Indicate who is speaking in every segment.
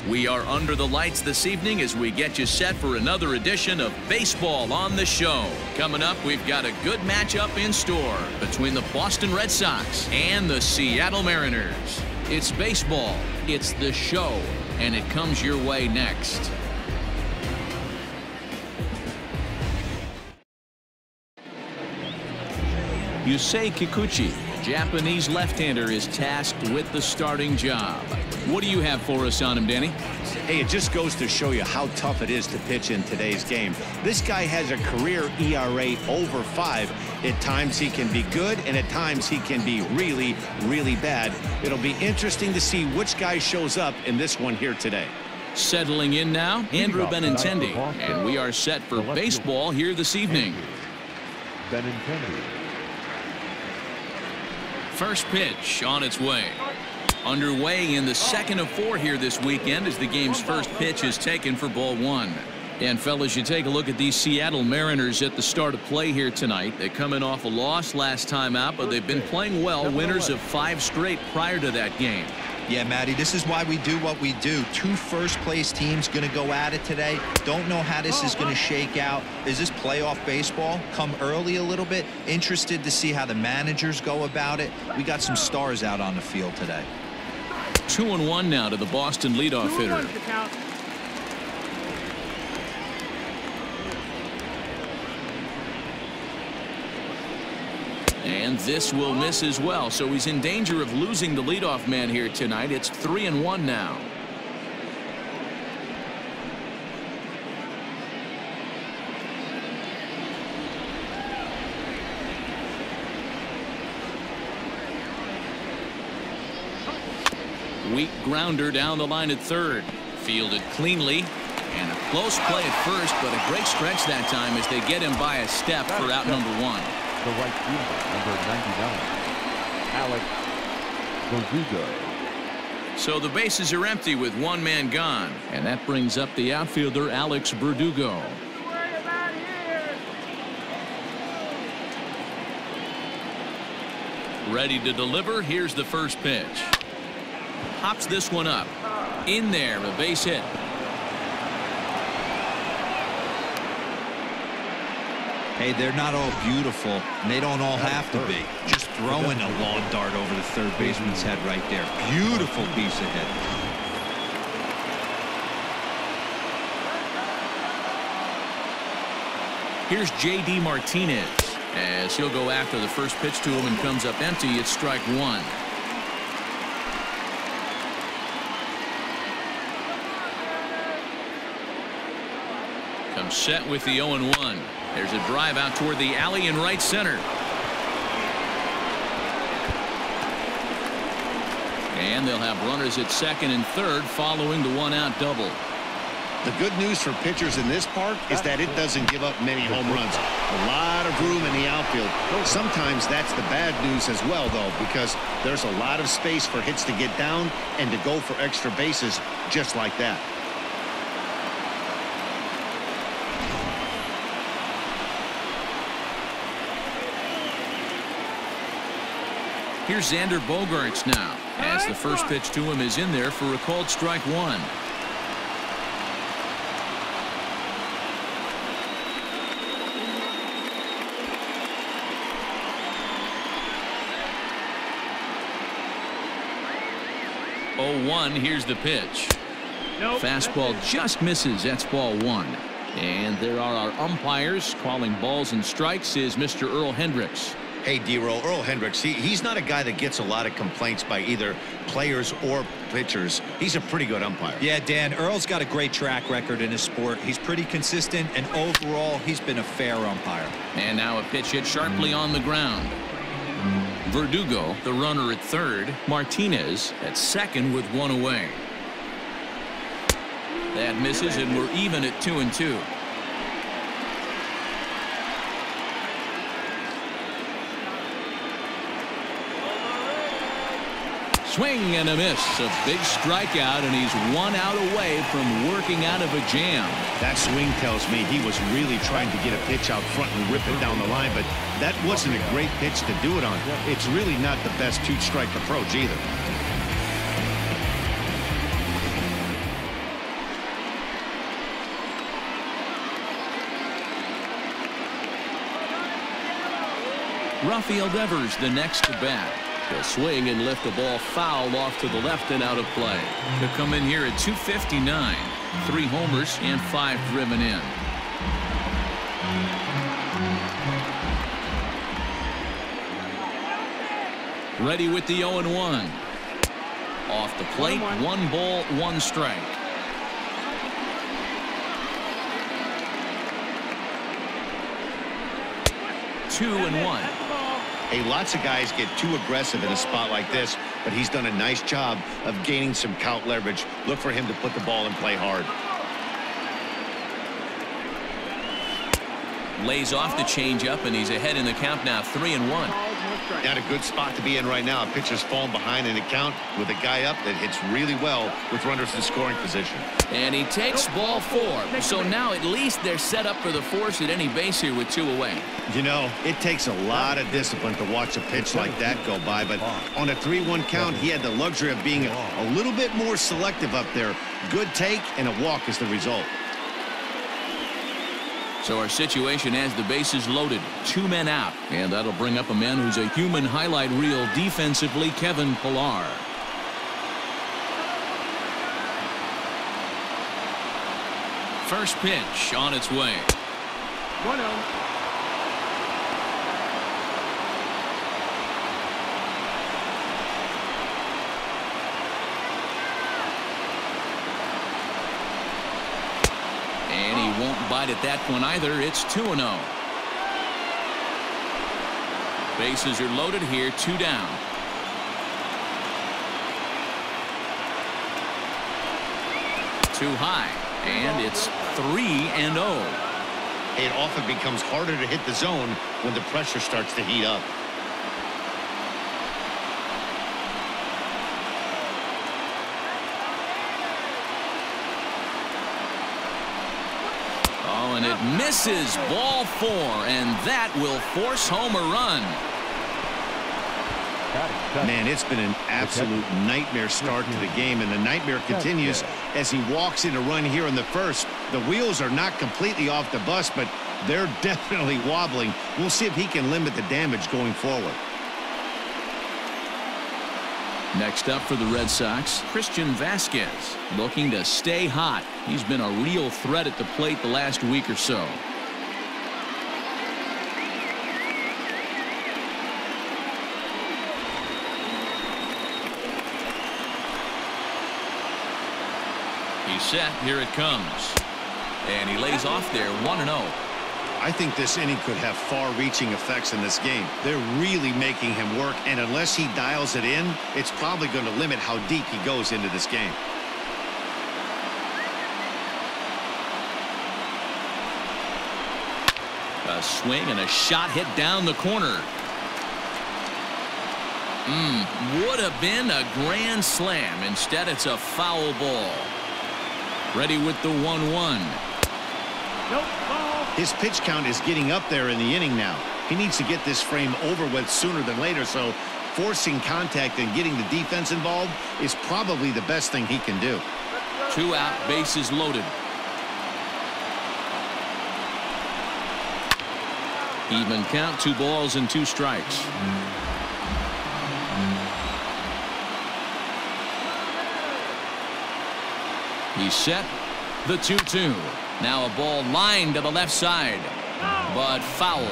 Speaker 1: We are under the lights this evening as we get you set for another edition of Baseball on the Show. Coming up, we've got a good matchup in store between the Boston Red Sox and the Seattle Mariners. It's baseball, it's the show, and it comes your way next. Yusei Kikuchi, Japanese left-hander, is tasked with the starting job. What do you have for us on him, Danny?
Speaker 2: Hey, it just goes to show you how tough it is to pitch in today's game. This guy has a career ERA over 5. At times he can be good, and at times he can be really, really bad. It'll be interesting to see which guy shows up in this one here today.
Speaker 1: Settling in now, Andrew Benintendi, and we are set for baseball here this evening.
Speaker 3: Benintendi.
Speaker 1: First pitch on its way. Underway in the second of 4 here this weekend as the game's first pitch is taken for ball 1. And fellas, you take a look at these Seattle Mariners at the start of play here tonight. They come in off a loss last time out, but they've been playing well, winners of 5 straight prior to that game.
Speaker 4: Yeah, Matty, this is why we do what we do. 2 first-place teams going to go at it today. Don't know how this is going to shake out. Is this playoff baseball? Come early a little bit. Interested to see how the managers go about it. We got some stars out on the field today.
Speaker 1: 2-1 now to the Boston leadoff hitter. And this will miss as well, so he's in danger of losing the leadoff man here tonight. It's 3-1 now. Weak grounder down the line at third. Fielded cleanly. And a close play at first, but a great stretch that time as they get him by a step for out number 1.
Speaker 3: The right fielder, number 99, Alex Verdugo.
Speaker 1: So the bases are empty with 1 man gone, and that brings up the outfielder Alex Verdugo. Ready to deliver. Here's the first pitch. Hops this one up. In there, a base hit.
Speaker 4: Hey, they're not all beautiful, and they don't all have to be. Just throwing a long dart over the third baseman's head right there. Beautiful piece of hit.
Speaker 1: Here's J.D. Martinez as he'll go after the first pitch to him and comes up empty. It's strike 1. Comes set with the 0-1. There's a drive out toward the alley in right center. And they'll have runners at second and third following the 1-out double.
Speaker 2: The good news for pitchers in this park is that it doesn't give up many home runs. A lot of room in the outfield. Sometimes that's the bad news as well, though, because there's a lot of space for hits to get down and to go for extra bases just like that.
Speaker 1: Here's Xander Bogaerts now as the first pitch to him is in there for a called strike 1. Here's the pitch. Fastball just misses. That's ball 1. And there are our umpires calling balls and strikes is Mr. Earl Hendricks.
Speaker 2: Hey, D-Roll, Earl Hendricks, he's not a guy that gets a lot of complaints by either players or pitchers. He's a pretty good umpire.
Speaker 4: Yeah, Dan, Earl's got a great track record in his sport. He's pretty consistent, and overall, he's been a fair umpire.
Speaker 1: And now a pitch hit sharply on the ground. Verdugo, the runner at third. Martinez at second with 1 away. That misses, and we're even at 2-2. Swing and a miss. A big strikeout, and he's 1 out away from working out of a jam.
Speaker 2: That swing tells me he was really trying to get a pitch out front and rip it down the line, but that wasn't a great pitch to do it on. It's really not the best 2-strike approach either.
Speaker 1: Rafael Devers the next to bat. He'll swing and lift the ball foul off to the left and out of play. He'll come in here at 259. 3 homers and 5 driven in. Ready with the 0-1. Off the plate, 1 ball, 1 strike. Two and 1.
Speaker 2: Hey, lots of guys get too aggressive in a spot like this, but he's done a nice job of gaining some count leverage. Look for him to put the ball in play hard.
Speaker 1: Lays off the changeup, and he's ahead in the count now, 3-1.
Speaker 2: Not a good spot to be in right now. A pitcher's falling behind in the count with a guy up that hits really well with runners in scoring position.
Speaker 1: And he takes ball 4. So now at least they're set up for the force at any base here with 2 away.
Speaker 2: You know, it takes a lot of discipline to watch a pitch like that go by, but on a 3-1 count, he had the luxury of being a little bit more selective up there. Good take, and a walk is the result.
Speaker 1: So our situation has the bases loaded, 2 men out, and that'll bring up a man who's a human highlight reel defensively, Kevin Pillar. First pitch on its way.
Speaker 3: 1-0.
Speaker 1: And he won't bite at that one either. It's 2-0. Bases are loaded here, 2 down. Too high, and it's 3-0.
Speaker 2: It often becomes harder to hit the zone when the pressure starts to heat up.
Speaker 1: And it misses, ball 4, and that will force home a run.
Speaker 2: Man, it's been an absolute nightmare start to the game, and the nightmare continues as he walks in a run here in the first. The wheels are not completely off the bus, but they're definitely wobbling. We'll see if he can limit the damage going forward.
Speaker 1: Next up for the Red Sox, Christian Vasquez, looking to stay hot. He's been a real threat at the plate the last week or so. He's set. Here it comes. And he lays off there, 1-0.
Speaker 2: I think this inning could have far-reaching effects in this game. They're really making him work, and unless he dials it in, it's probably going to limit how deep he goes into this game.
Speaker 1: A swing and a shot hit down the corner. Would have been a grand slam. Instead, it's a foul ball. Ready with the 1-1.
Speaker 3: Nope.
Speaker 2: His pitch count is getting up there in the inning now. He needs to get this frame over with sooner than later, so forcing contact and getting the defense involved is probably the best thing he can do.
Speaker 1: 2 out, bases loaded. Even count, 2 balls and 2 strikes. He's set. The 2-2. Now a ball lined to the left side, but foul.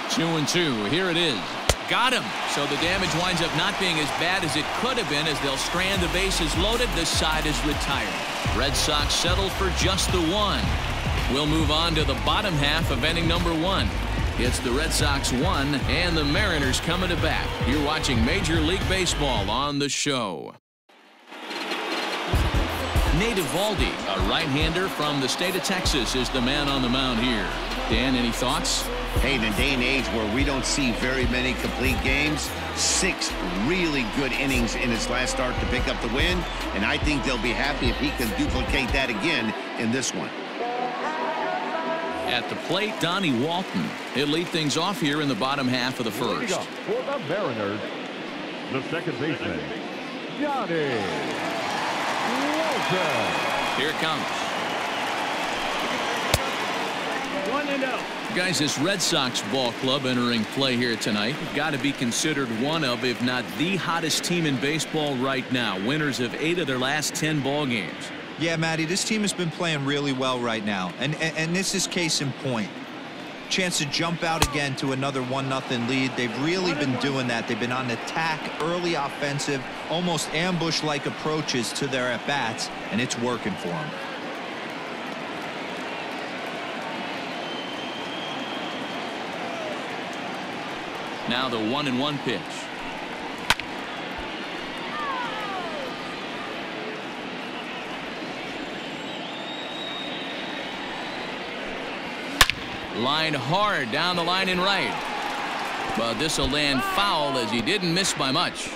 Speaker 1: 2-2. Here it is. Got him. So the damage winds up not being as bad as it could have been as they'll strand the bases loaded. This side is retired. Red Sox settle for just the 1. We'll move on to the bottom half of inning number 1. It's the Red Sox 1 and the Mariners coming to bat. You're watching Major League Baseball on the show. Nate Eovaldi, a right-hander from the state of Texas, is the man on the mound here. Dan, any thoughts?
Speaker 2: Hey, in a day and age where we don't see very many complete games, 6 really good innings in his last start to pick up the win, and I think they'll be happy if he can duplicate that again in this one.
Speaker 1: At the plate, Donnie Walton. He'll lead things off here in the bottom half of the first.
Speaker 3: For the Mariners, the second baseman, Donnie Walton.
Speaker 1: Here it comes.
Speaker 3: 1-0.
Speaker 1: Guys, this Red Sox ball club entering play here tonight got to be considered one of, if not the hottest team in baseball right now. Winners of 8 of their last 10 ball games.
Speaker 4: Yeah, Matty, this team has been playing really well right now, and this is case in point. Chance to jump out again to another 1-0 lead. They've really been doing that. They've been on attack, early offensive, almost ambush-like approaches to their at-bats, and it's working for them.
Speaker 1: Now the 1-1 pitch. Line hard down the line and right. But this will land foul as he didn't miss by much.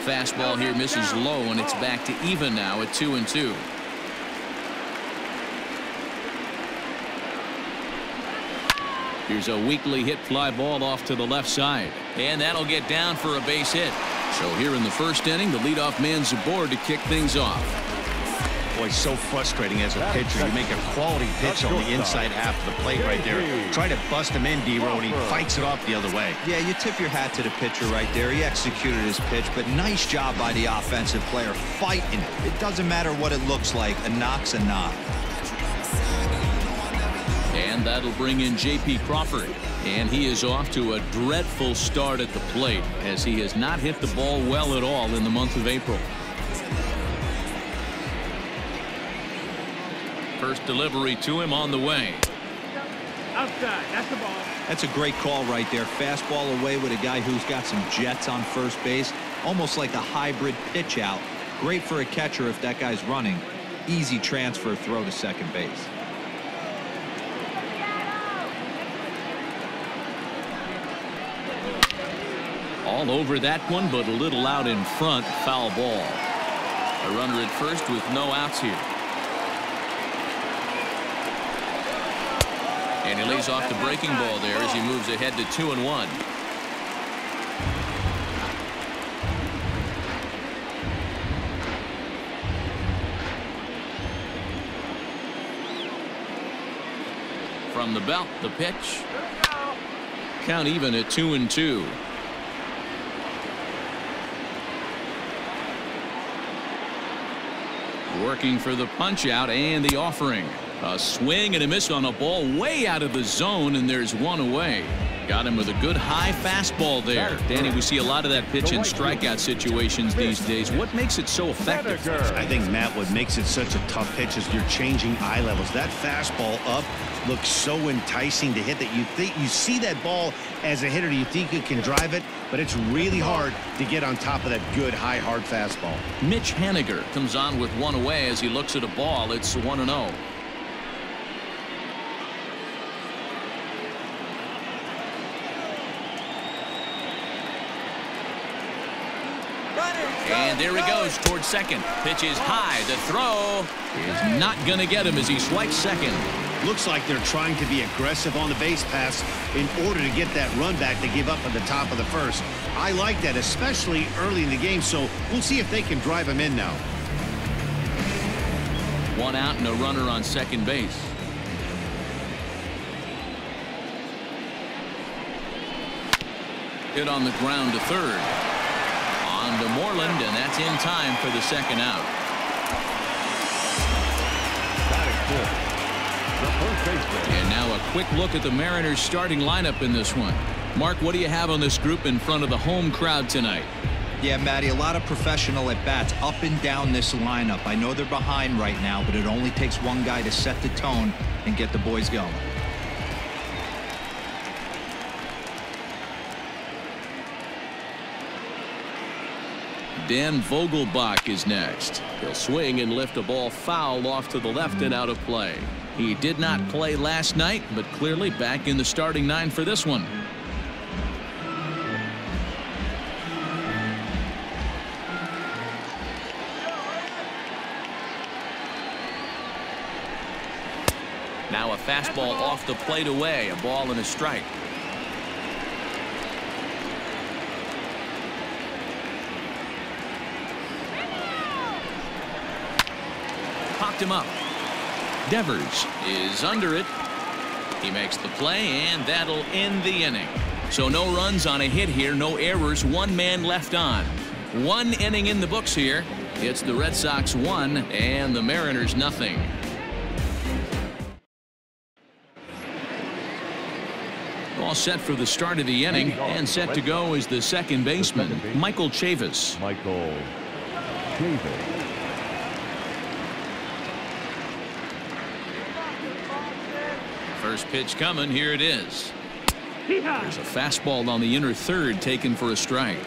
Speaker 1: Fastball here misses low, and it's back to even now at 2-2. Here's a weakly hit fly ball off to the left side, and that'll get down for a base hit. So here in the first inning, the leadoff man's aboard to kick things off.
Speaker 2: Boy, so frustrating as a pitcher. You make a quality pitch on the inside half of the plate right there. Try to bust him in, D-Row, and he fights it off the other way.
Speaker 4: Yeah, you tip your hat to the pitcher right there. He executed his pitch, but nice job by the offensive player fighting it. It doesn't matter what it looks like. A knock's a knock.
Speaker 1: And that'll bring in J.P. Crawford. And he is off to a dreadful start at the plate, as he has not hit the ball well at all in the month of April. First delivery to him on the way.
Speaker 3: Outside. That's the ball.
Speaker 4: That's a great call right there. Fastball away with a guy who's got some jets on first base. Almost like a hybrid pitch out. Great for a catcher if that guy's running. Easy transfer throw to second base.
Speaker 1: All over that one, but a little out in front. Foul ball. A runner at first with no outs here. And he lays off the breaking ball there as he moves ahead to 2-1. From the belt, the pitch. Count even at 2-2. Working for the punch out and the offering. A swing and a miss on a ball way out of the zone, and there's one away. Got him with a good high fastball there. Danny, we see a lot of that pitch in strikeout situations these days. What makes it so effective?
Speaker 2: I think, Matt, what makes it such a tough pitch is you're changing eye levels. That fastball up looks so enticing to hit that you see that ball as a hitter, you think you can drive it, but it's really hard to get on top of that good high hard fastball.
Speaker 1: Mitch Haniger comes on with one away as he looks at a ball. It's 1-0. And there he goes towards second. Pitch is high. The throw is not going to get him as he swipes second.
Speaker 2: Looks like they're trying to be aggressive on the base pass in order to get that run back to give up at the top of the first. I like that, especially early in the game, so we'll see if they can drive him in now.
Speaker 1: One out and a runner on second base. Hit on the ground to third. On to Moreland, and that's in time for the second out. And now a quick look at the Mariners starting lineup in this one. Mark, what do you have on this group in front of the home crowd tonight?
Speaker 4: Yeah, Matty, a lot of professional at-bats up and down this lineup. I know they're behind right now, but it only takes one guy to set the tone and get the boys going.
Speaker 1: Dan Vogelbach is next. He'll swing and lift a ball foul off to the left and out of play. He did not play last night, but clearly back in the starting nine for this one. Now a fastball off the plate away, a ball and a strike. popped him up. Devers is under it. He makes the play, and that'll end the inning. So no runs on a hit here, no errors, one man left on. One inning in the books here. It's the Red Sox 1 and the Mariners nothing. All set for the start of the inning, and set to go is the second baseman, Michael Chavis.
Speaker 3: Michael Chavis.
Speaker 1: First pitch coming. Here it is. There's a fastball on the inner third taken for a strike.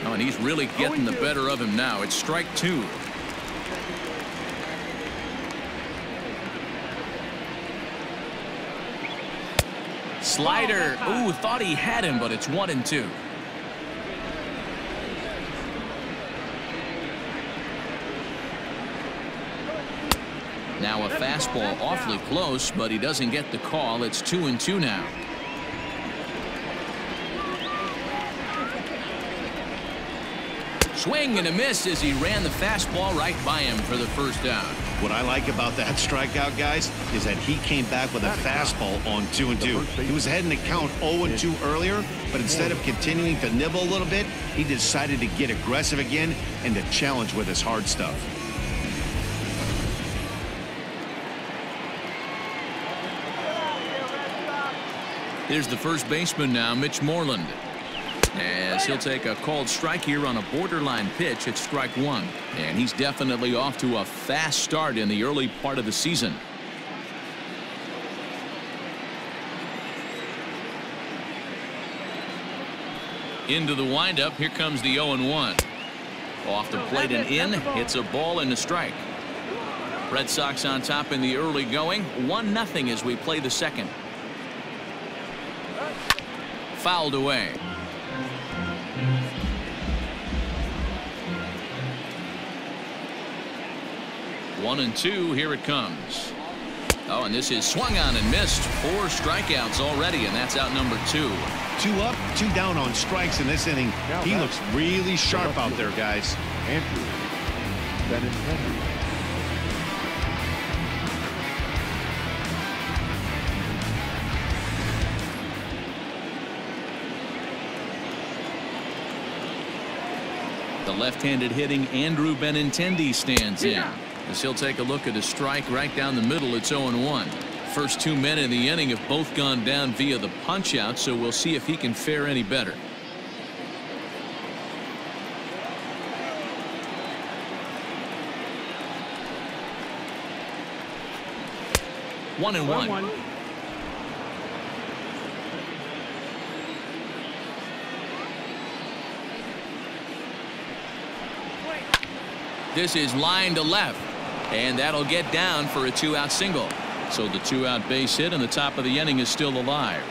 Speaker 1: Oh, and he's really getting the better of him now. It's strike 2. Slider. Ooh, thought he had him, but it's 1-2. Now a fastball awfully close, but he doesn't get the call. It's 2-2 now. Swing and a miss as he ran the fastball right by him for the first out.
Speaker 2: What I like about that strikeout, guys, is that he came back with a fastball on 2-2. He was ahead in the count 0-2 earlier, but instead of continuing to nibble a little bit, he decided to get aggressive again and to challenge with his hard stuff.
Speaker 1: Here's the first baseman now, Mitch Moreland. As he'll take a called strike here on a borderline pitch. It's strike 1. And he's definitely off to a fast start in the early part of the season. Into the windup. Here comes the 0-1. Off the plate and in. It's a ball and a strike. Red Sox on top in the early going. 1-0 as we play the second. Fouled away. One and two. Here it comes. Oh, and this is swung on and missed. 4 strikeouts already, and that's out number 2.
Speaker 2: 2 up, 2 down on strikes in this inning. He looks really sharp out there, guys.
Speaker 3: Andrew Benintendi.
Speaker 1: The left-handed hitting Andrew Benintendi stands in. As he'll take a look at a strike right down the middle. It's 0-1. First 2 men in the inning have both gone down via the punch-out, so we'll see if he can fare any better. One and one. This is line to left, and that'll get down for a 2-out single. So the 2-out base hit, and the top of the inning is still alive.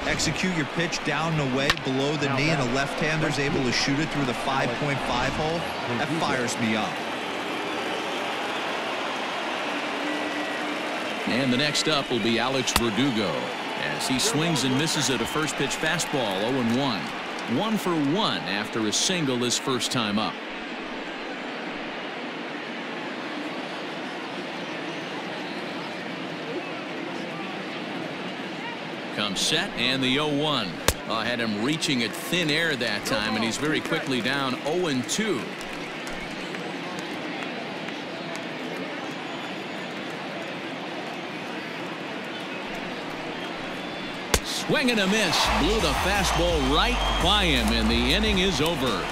Speaker 4: Execute your pitch down and away below the knee, and a left-hander's able to shoot it through the 5.5 hole. That fires me up.
Speaker 1: And the next up will be Alex Verdugo as he swings and misses at a first pitch fastball. 0-1. 1 for 1 after a single his first time up. Comes set, and the 0-1. Had him reaching at thin air that time, and he's very quickly down 0-2. Swing and a miss. Blew the fastball right by him, and the inning is over.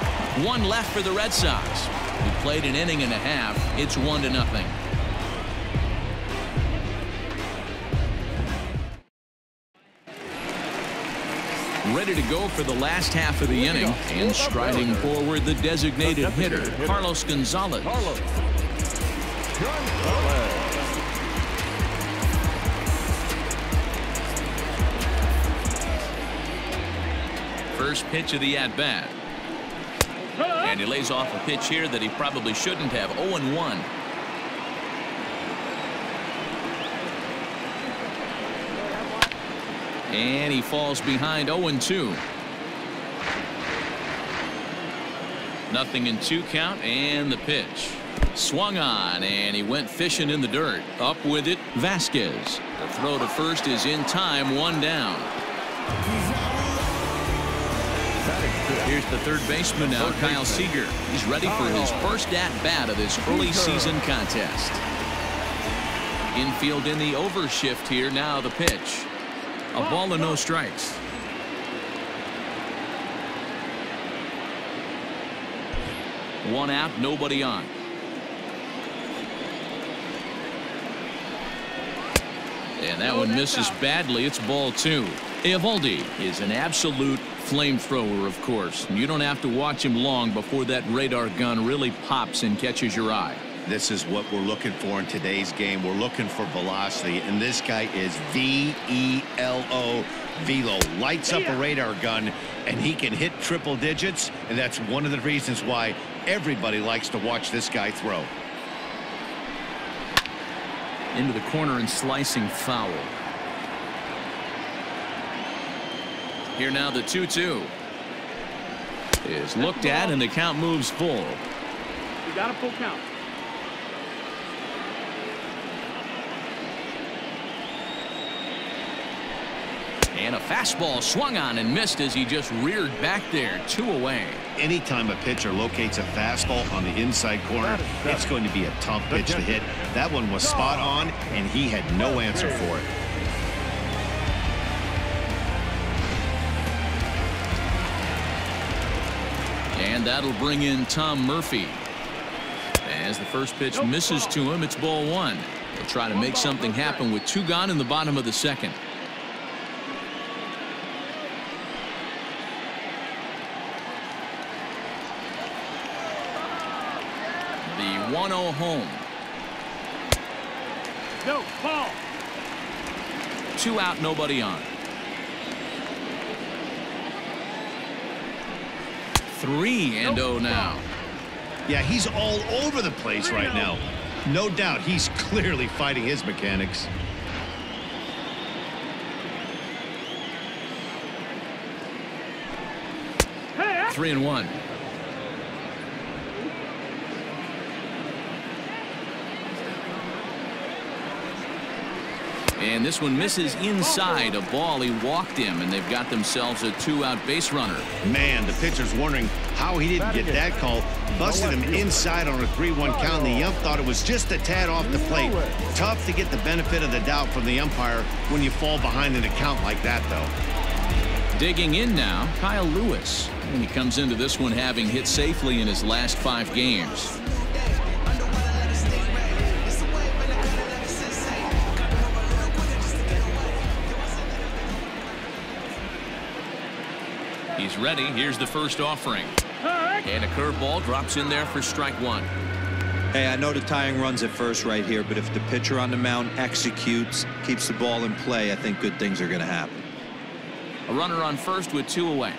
Speaker 1: 1 left for the Red Sox. We played an inning and a half. It's 1-0. Ready to go for the last half of the inning, and striding forward the designated hitter, Carlos Gonzalez. First pitch of the at-bat. And he lays off a pitch here that he probably shouldn't have. 0-1. And he falls behind 0-2. Nothing in 2 count, and the pitch. Swung on, and he went fishing in the dirt. Up with it, Vasquez. The throw to first is in time, 1 down. Here's the third baseman now, Kyle Seager. He's ready for his first at-bat of this early season contest. Infield in the overshift here. Now the pitch. A ball and no strikes. One out, nobody on. And that one misses badly. It's ball 2. Eovaldi is an absolute flamethrower, of course. You don't have to watch him long before that radar gun really pops and catches your eye.
Speaker 2: This is what we're looking for in today's game. We're looking for velocity, and this guy is V-E-L-O. Velo lights up a radar gun, and he can hit triple digits, and that's one of the reasons why everybody likes to watch this guy throw.
Speaker 1: Into the corner and slicing foul. Here now the 2-2 is looked at, and the count moves full.
Speaker 5: You got a full count.
Speaker 1: And a fastball swung on and missed as he just reared back there. 2 away.
Speaker 2: Anytime a pitcher locates a fastball on the inside corner, it's going to be a tough pitch to hit. That one was spot on, and he had no answer for it.
Speaker 1: And that'll bring in Tom Murphy. As the first pitch misses to him, it's ball 1. They'll try to make something happen with 2 gone in the bottom of the second. The 1-0 home.
Speaker 5: No, ball.
Speaker 1: 2 out, nobody on. 3-0 now.
Speaker 2: Yeah, he's all over the place right now. No doubt he's clearly fighting his mechanics.
Speaker 5: Hey,
Speaker 1: 3-1. And this one misses inside a ball. He walked him, and they've got themselves a 2-out base runner.
Speaker 2: Man, the pitcher's wondering how he didn't get that call. Busted him inside on a 3-1 count. The ump thought it was just a tad off the plate. Tough to get the benefit of the doubt from the umpire when you fall behind in a count like that, though.
Speaker 1: Digging in now, Kyle Lewis. And he comes into this one having hit safely in his last 5 games. He's ready. Here's the first offering. And a curveball drops in there for strike 1.
Speaker 4: Hey, I know the tying run's at first right here, but if the pitcher on the mound executes, keeps the ball in play, I think good things are going to happen.
Speaker 1: A runner on first with 2 away.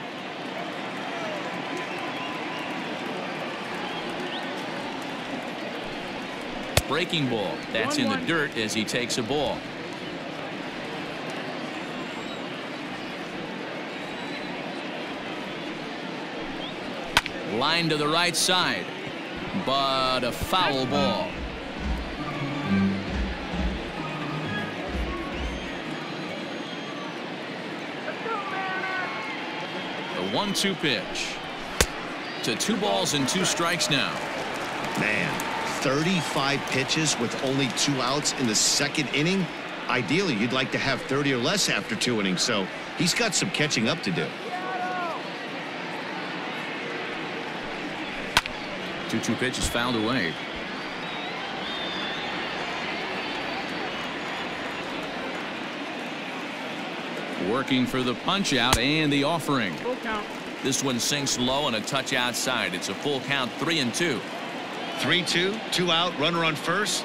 Speaker 1: Breaking ball. That's in the dirt as he takes a ball. Line to the right side, but a foul ball. The 1-2 pitch to 2 balls and 2 strikes now.
Speaker 2: Man, 35 pitches with only 2 outs in the second inning. Ideally, you'd like to have 30 or less after 2 innings, so he's got some catching up to do.
Speaker 1: 2-2 pitch is fouled away. Working for the punch out and the offering.
Speaker 5: full count.
Speaker 1: This one sinks low and a touch outside. It's a full count, 3-2.
Speaker 2: 3-2, 2 out, runner on first.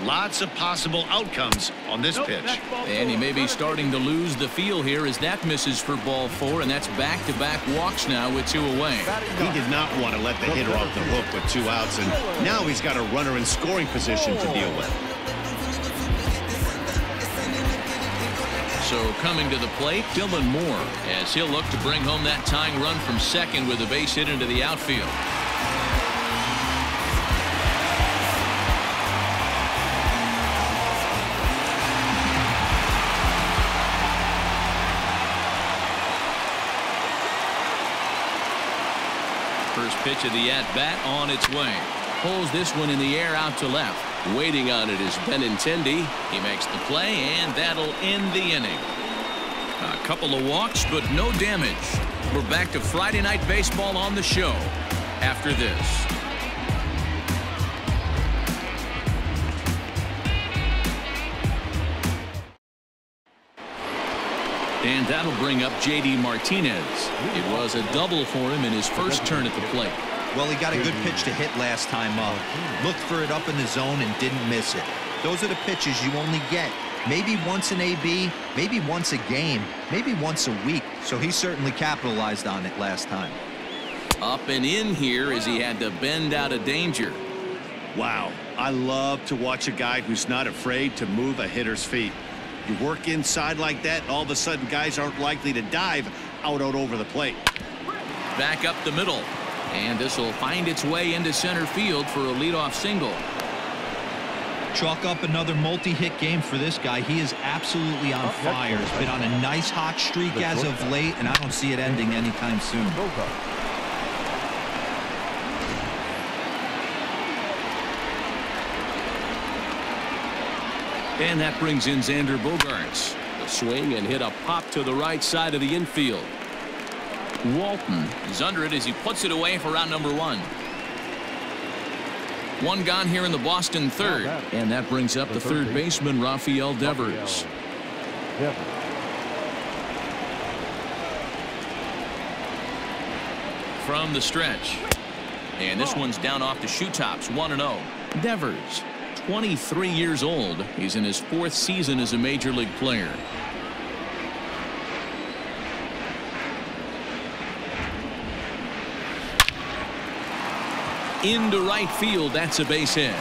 Speaker 2: Lots of possible outcomes on this pitch.
Speaker 1: And he may be starting to lose the feel here as that misses for ball 4, and that's back-to-back walks now with 2 away.
Speaker 2: He did not want to let the hitter off the hook with 2 outs, and now he's got a runner in scoring position to deal with.
Speaker 1: So coming to the plate, Dylan Moore, as he'll look to bring home that tying run from second with a base hit into the outfield. First pitch of the at-bat on its way. Pulls this one in the air out to left. Waiting on it is BENINTENDI. He makes the play, and that'll end the inning. A couple of walks, but no damage. We're back to Friday Night Baseball on the show after this. And that'll bring up J.D. Martinez. It was a double for him in his first turn at the plate.
Speaker 4: Well, he got a good pitch to hit last time up. Looked for it up in the zone and didn't miss it. Those are the pitches you only get. Maybe once an AB, maybe once a game, maybe once a week. So he certainly capitalized on it last time.
Speaker 1: Up and in here as he had to bend out of danger.
Speaker 2: Wow, I love to watch a guy who's not afraid to move a hitter's feet. You work inside like that, all of a sudden guys aren't likely to dive out over the plate.
Speaker 1: Back up the middle. And this will find its way into center field for a leadoff single.
Speaker 4: Chalk up another multi-hit game for this guy. He is absolutely on fire. He's been on a nice hot streak as of late, and I don't see it ending anytime soon.
Speaker 1: And that brings in Xander Bogaerts. The swing and hit a pop to the right side of the infield. Walton is under it as he puts it away for round number one. One gone here in the Boston third. And that brings up the third baseman, Rafael Devers. From the stretch. And this one's down off the shoe tops, 1-0. Devers, 23 years old. He's in his fourth season as a major league player. Into right field, that's a base hit.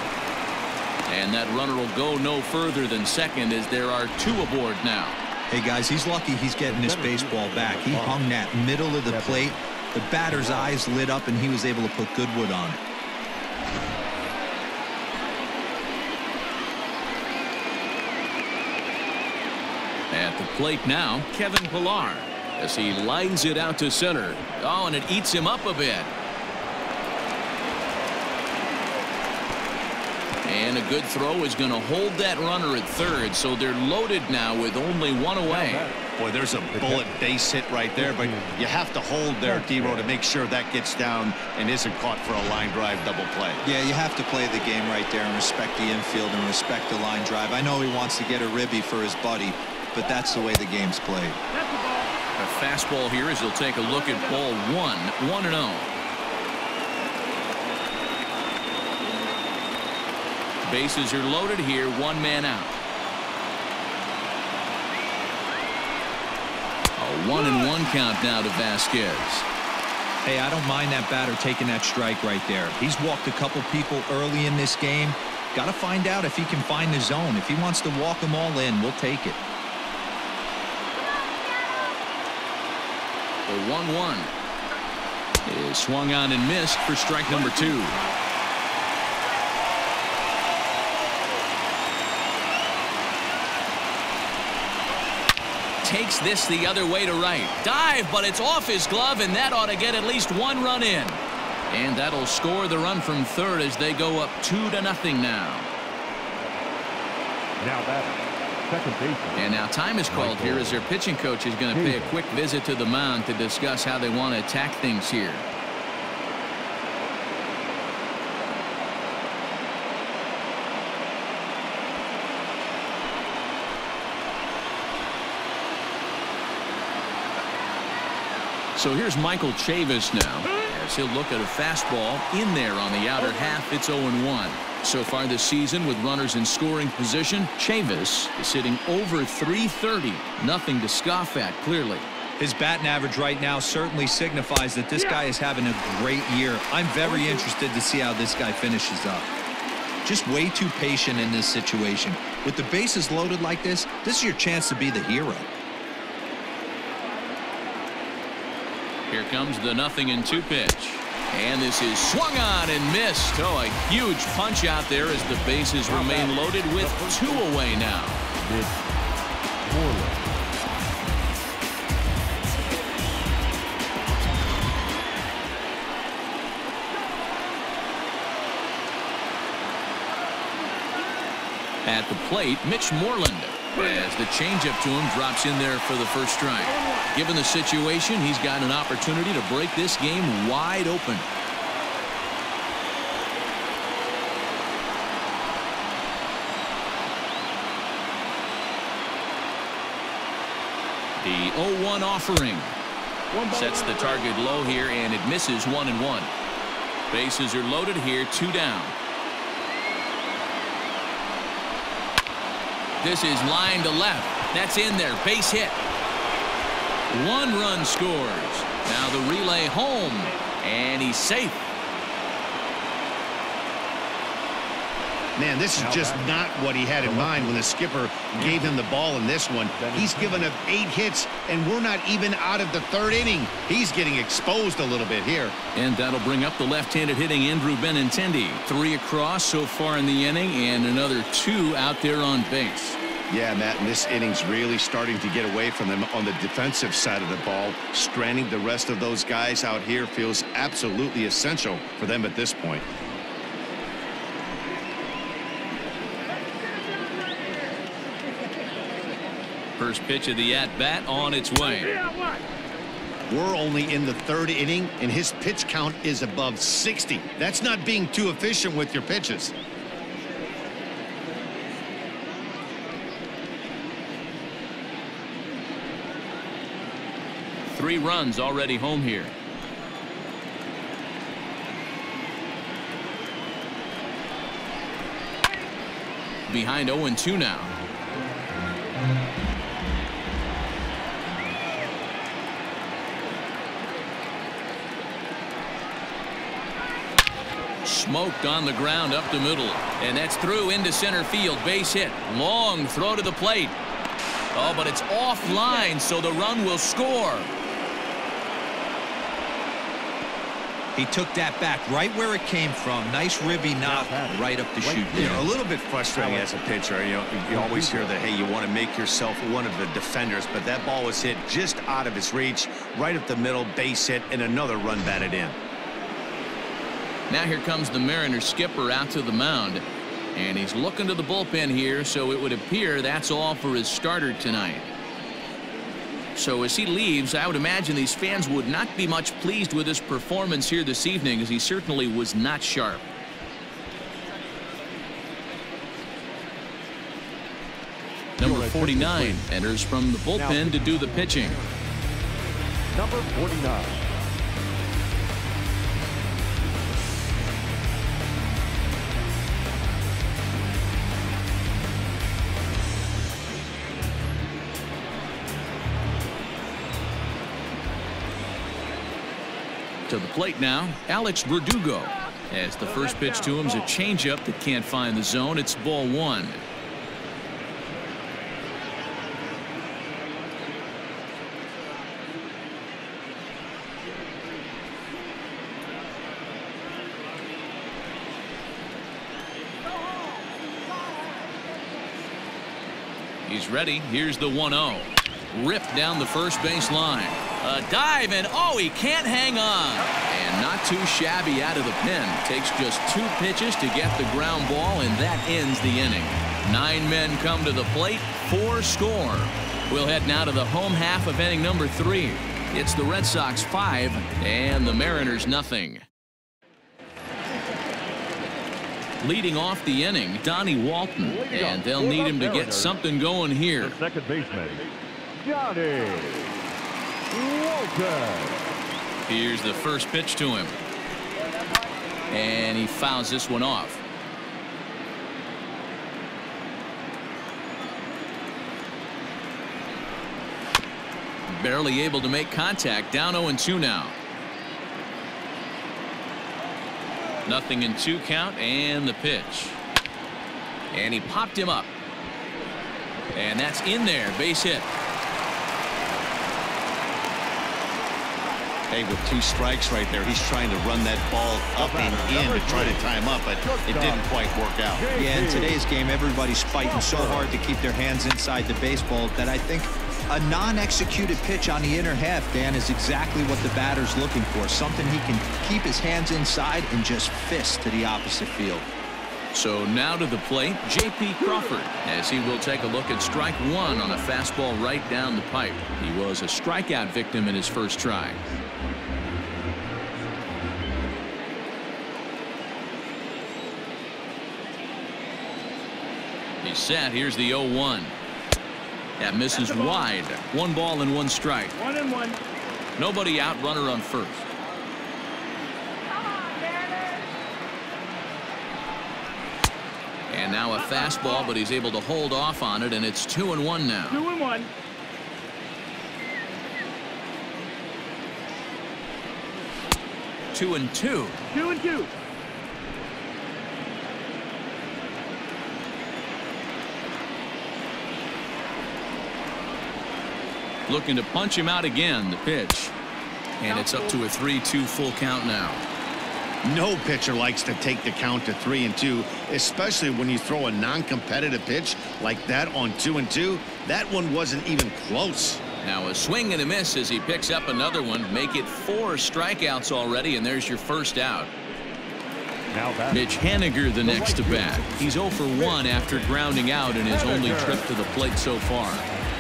Speaker 1: And that runner will go no further than second as there are two aboard now.
Speaker 4: Hey guys, he's lucky he's getting this baseball back. He hung that middle of the plate. The batter's eyes lit up and he was able to put good wood on it.
Speaker 1: At the plate now, Kevin Pillar as he lines it out to center. Oh, and it eats him up a bit. And a good throw is going to hold that runner at third, so they're loaded now with only one away.
Speaker 2: Boy, there's a bullet base hit right there, but you have to hold there, D-Row, to make sure that gets down and isn't caught for a line drive double play.
Speaker 4: Yeah, you have to play the game right there and respect the infield and respect the line drive. I know he wants to get a ribby for his buddy, but that's the way the game's played.
Speaker 1: A fastball here as he'll take a look at ball one, 1-0. Bases are loaded here, one man out. A 1-1 count now to Vasquez.
Speaker 4: Hey, I don't mind that batter taking that strike right there. He's walked a couple people early in this game. Got to find out if he can find the zone. If he wants to walk them all in, we'll take it.
Speaker 1: The 1-1 is swung on and missed for strike number 2. Takes this the other way to right. Dive, but it's off his glove, and that ought to get at least one run in. And that'll score the run from third as they go up 2-0 now.
Speaker 3: Now batter, second baseman.
Speaker 1: And now time is called here as their pitching coach is going to pay a quick visit to the mound to discuss how they want to attack things here. So here's Michael Chavis now as he'll look at a fastball in there on the outer half. It's 0-1. So far this season with runners in scoring position, Chavis is sitting over .330. Nothing to scoff at, clearly.
Speaker 4: His batting average right now certainly signifies that this guy is having a great year. I'm very interested to see how this guy finishes up. Just way too patient in this situation. With the bases loaded like this is your chance to be the hero.
Speaker 1: Here comes the 0-2 pitch. And this is swung on and missed. Oh, a huge punch out there as the bases remain loaded with 2 away now. At the plate, Mitch Moreland, as the changeup to him drops in there for the first strike. Given the situation, he's got an opportunity to break this game wide open. The 0-1 offering sets the target low here, and it misses 1-1. Bases are loaded here, 2 down. This is line to left. That's in there. Base hit. 1 run scores. Now the relay home, and he's safe.
Speaker 2: Man, this is just not what he had in mind when the skipper gave him the ball in this one. He's given up 8 hits, and we're not even out of the 3rd inning. He's getting exposed a little bit here.
Speaker 1: And that'll bring up the left-handed hitting Andrew Benintendi. 3 across so far in the inning, and another 2 out there on base.
Speaker 2: Yeah, Matt, and this inning's really starting to get away from them on the defensive side of the ball. Stranding the rest of those guys out here feels absolutely essential for them at this point.
Speaker 1: First pitch of the at-bat on its way.
Speaker 2: We're only in the 3rd inning, and his pitch count is above 60. That's not being too efficient with your pitches.
Speaker 1: Three runs already home here. Behind 0-2 now. Smoked on the ground up the middle, and that's through into center field. Base hit. Long throw to the plate. Oh, but it's offline, so the run will score.
Speaker 4: He took that back right where it came from. Nice ribby knock right up the chute.
Speaker 2: You know, a little bit frustrating as a pitcher. You know, you always hear that, hey, you want to make yourself one of the defenders, but that ball was hit just out of his reach, right up the middle, base hit, and another run batted in.
Speaker 1: Now here comes the Mariners skipper out to the mound, and he's looking to the bullpen here, so it would appear that's all for his starter tonight. So as he leaves, I would imagine these fans would not be much pleased with his performance here this evening, as he certainly was not sharp. Number 49 enters from the bullpen to do the pitching.
Speaker 3: Number 49.
Speaker 1: To the plate now, Alex Verdugo. As the first pitch to him is a changeup that can't find the zone. It's ball 1. He's ready. Here's the 1-0. Ripped down the first base line. A dive, and oh, he can't hang on. And not too shabby out of the pen. Takes just 2 pitches to get the ground ball, and that ends the inning. 9 men come to the plate, 4 score. We'll head now to the home half of inning number 3. It's the Red Sox 5 and the Mariners nothing. Leading off the inning, Donnie Walton, and they'll need him to get something going here.
Speaker 3: The second baseman, Johnny Walton.
Speaker 1: Here's the first pitch to him, and he fouls this one off. Barely able to make contact. Down 0-2 now. 0-2 count, and the pitch, and he popped him up, and that's in there. Base hit.
Speaker 2: Hey, with 2 strikes right there, he's trying to run that ball up and in to try to tie him up, but it didn't quite work out.
Speaker 4: Yeah, in today's game, everybody's fighting so hard to keep their hands inside the baseball that I think a non-executed pitch on the inner half, Dan, is exactly what the batter's looking for. Something he can keep his hands inside and just fist to the opposite field.
Speaker 1: So now to the plate, J.P. Crawford, as he will take a look at strike one on a fastball right down the pipe. He was a strikeout victim in his first try. He's set. Here's the 0-1. That misses wide. 1 ball and 1 strike.
Speaker 5: 1-1.
Speaker 1: Nobody out, runner on first. And now a fastball, but he's able to hold off on it, and it's 2-1 now.
Speaker 5: 2-1.
Speaker 1: Two and two.
Speaker 5: 2-2.
Speaker 1: Looking to punch him out again, the pitch. And it's up to a 3-2 full count now.
Speaker 2: No pitcher likes to take the count to 3-2, especially when you throw a non-competitive pitch like that on 2-2. That one wasn't even close.
Speaker 1: Now a swing and a miss as he picks up another one. Make it 4 strikeouts already, and there's your first out.
Speaker 3: Now
Speaker 1: Mitch Haniger the next to bat. He's 0 for 1 after grounding out in his only trip to the plate so far.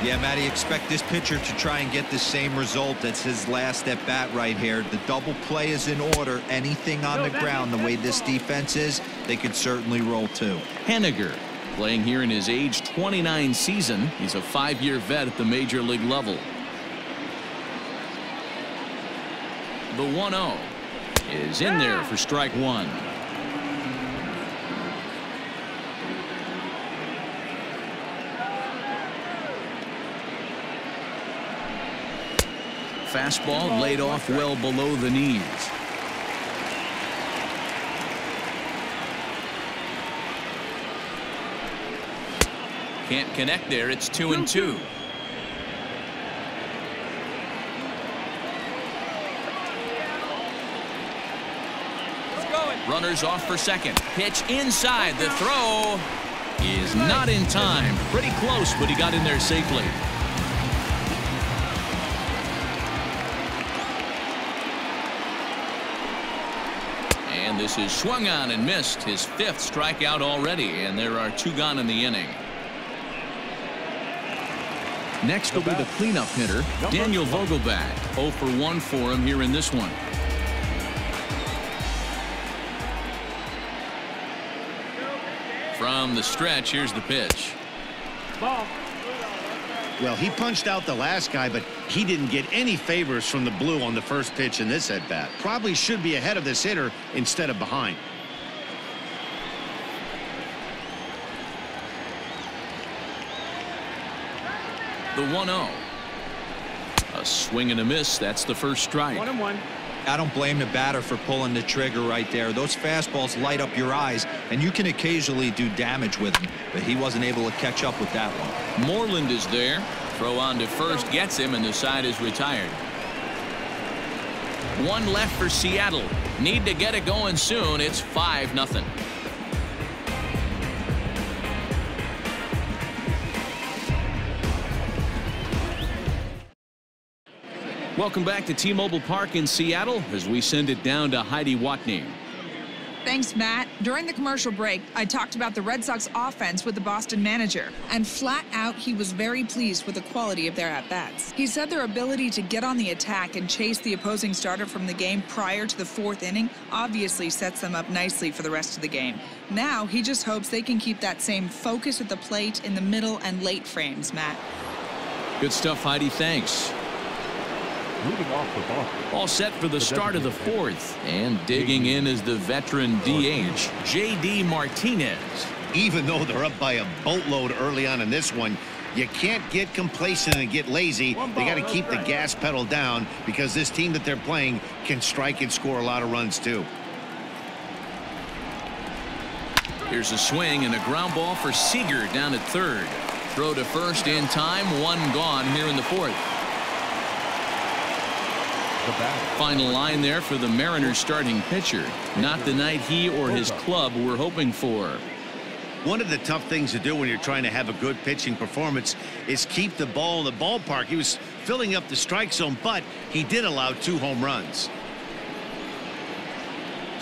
Speaker 4: Yeah, Matty, expect this pitcher to try and get the same result as his last at bat right here. The double play is in order. Anything on the ground, the way this defense is, they could certainly roll too.
Speaker 1: Haniger playing here in his age 29 season. He's a 5-year vet at the major league level. The 1-0 is in there for strike one. Fastball laid off well below the knees. Can't connect there. It's 2-2. Runners off for second. Pitch inside. The throw is not in time. Pretty close, but he got in there safely. And this is swung on and missed. His 5th strikeout already, and there are 2 gone in the inning. Next will be the cleanup hitter, Daniel Vogelbach. 0 for 1 for him here in this one. From the stretch, here's the pitch.
Speaker 5: Ball.
Speaker 2: Well, he punched out the last guy, but he didn't get any favors from the blue on the first pitch in this at-bat. Probably should be ahead of this hitter instead of behind.
Speaker 1: The 1-0. A swing and a miss. That's the first strike.
Speaker 5: 1-1.
Speaker 4: I don't blame the batter for pulling the trigger right there. Those fastballs light up your eyes, and you can occasionally do damage with them, but he wasn't able to catch up with that one.
Speaker 1: Moreland is there. Throw on to first gets him, and the side is retired. 1 left for Seattle. Need to get it going soon. It's 5-0. Welcome back to T-Mobile Park in Seattle as we send it down to Heidi Watney.
Speaker 6: Thanks, Matt. During the commercial break, I talked about the Red Sox offense with the Boston manager, and flat out, he was very pleased with the quality of their at-bats. He said their ability to get on the attack and chase the opposing starter from the game prior to the 4th inning obviously sets them up nicely for the rest of the game. Now, he just hopes they can keep that same focus at the plate in the middle and late frames, Matt.
Speaker 1: Good stuff, Heidi. Thanks.
Speaker 3: Moving off the Boston.
Speaker 1: All set for the start of the 4th. And digging in is the veteran DH, J.D. Martinez.
Speaker 2: Even though they're up by a boatload early on in this one, you can't get complacent and get lazy. They got to keep the gas pedal down because this team that they're playing can strike and score a lot of runs too.
Speaker 1: Here's a swing and a ground ball for Seager down at third. Throw to first in time. 1 gone here in the 4th. Final line there for the Mariners starting pitcher. Not the night he or his club were hoping for.
Speaker 2: One of the tough things to do when you're trying to have a good pitching performance is keep the ball in the ballpark. He was filling up the strike zone, but he did allow 2 home runs.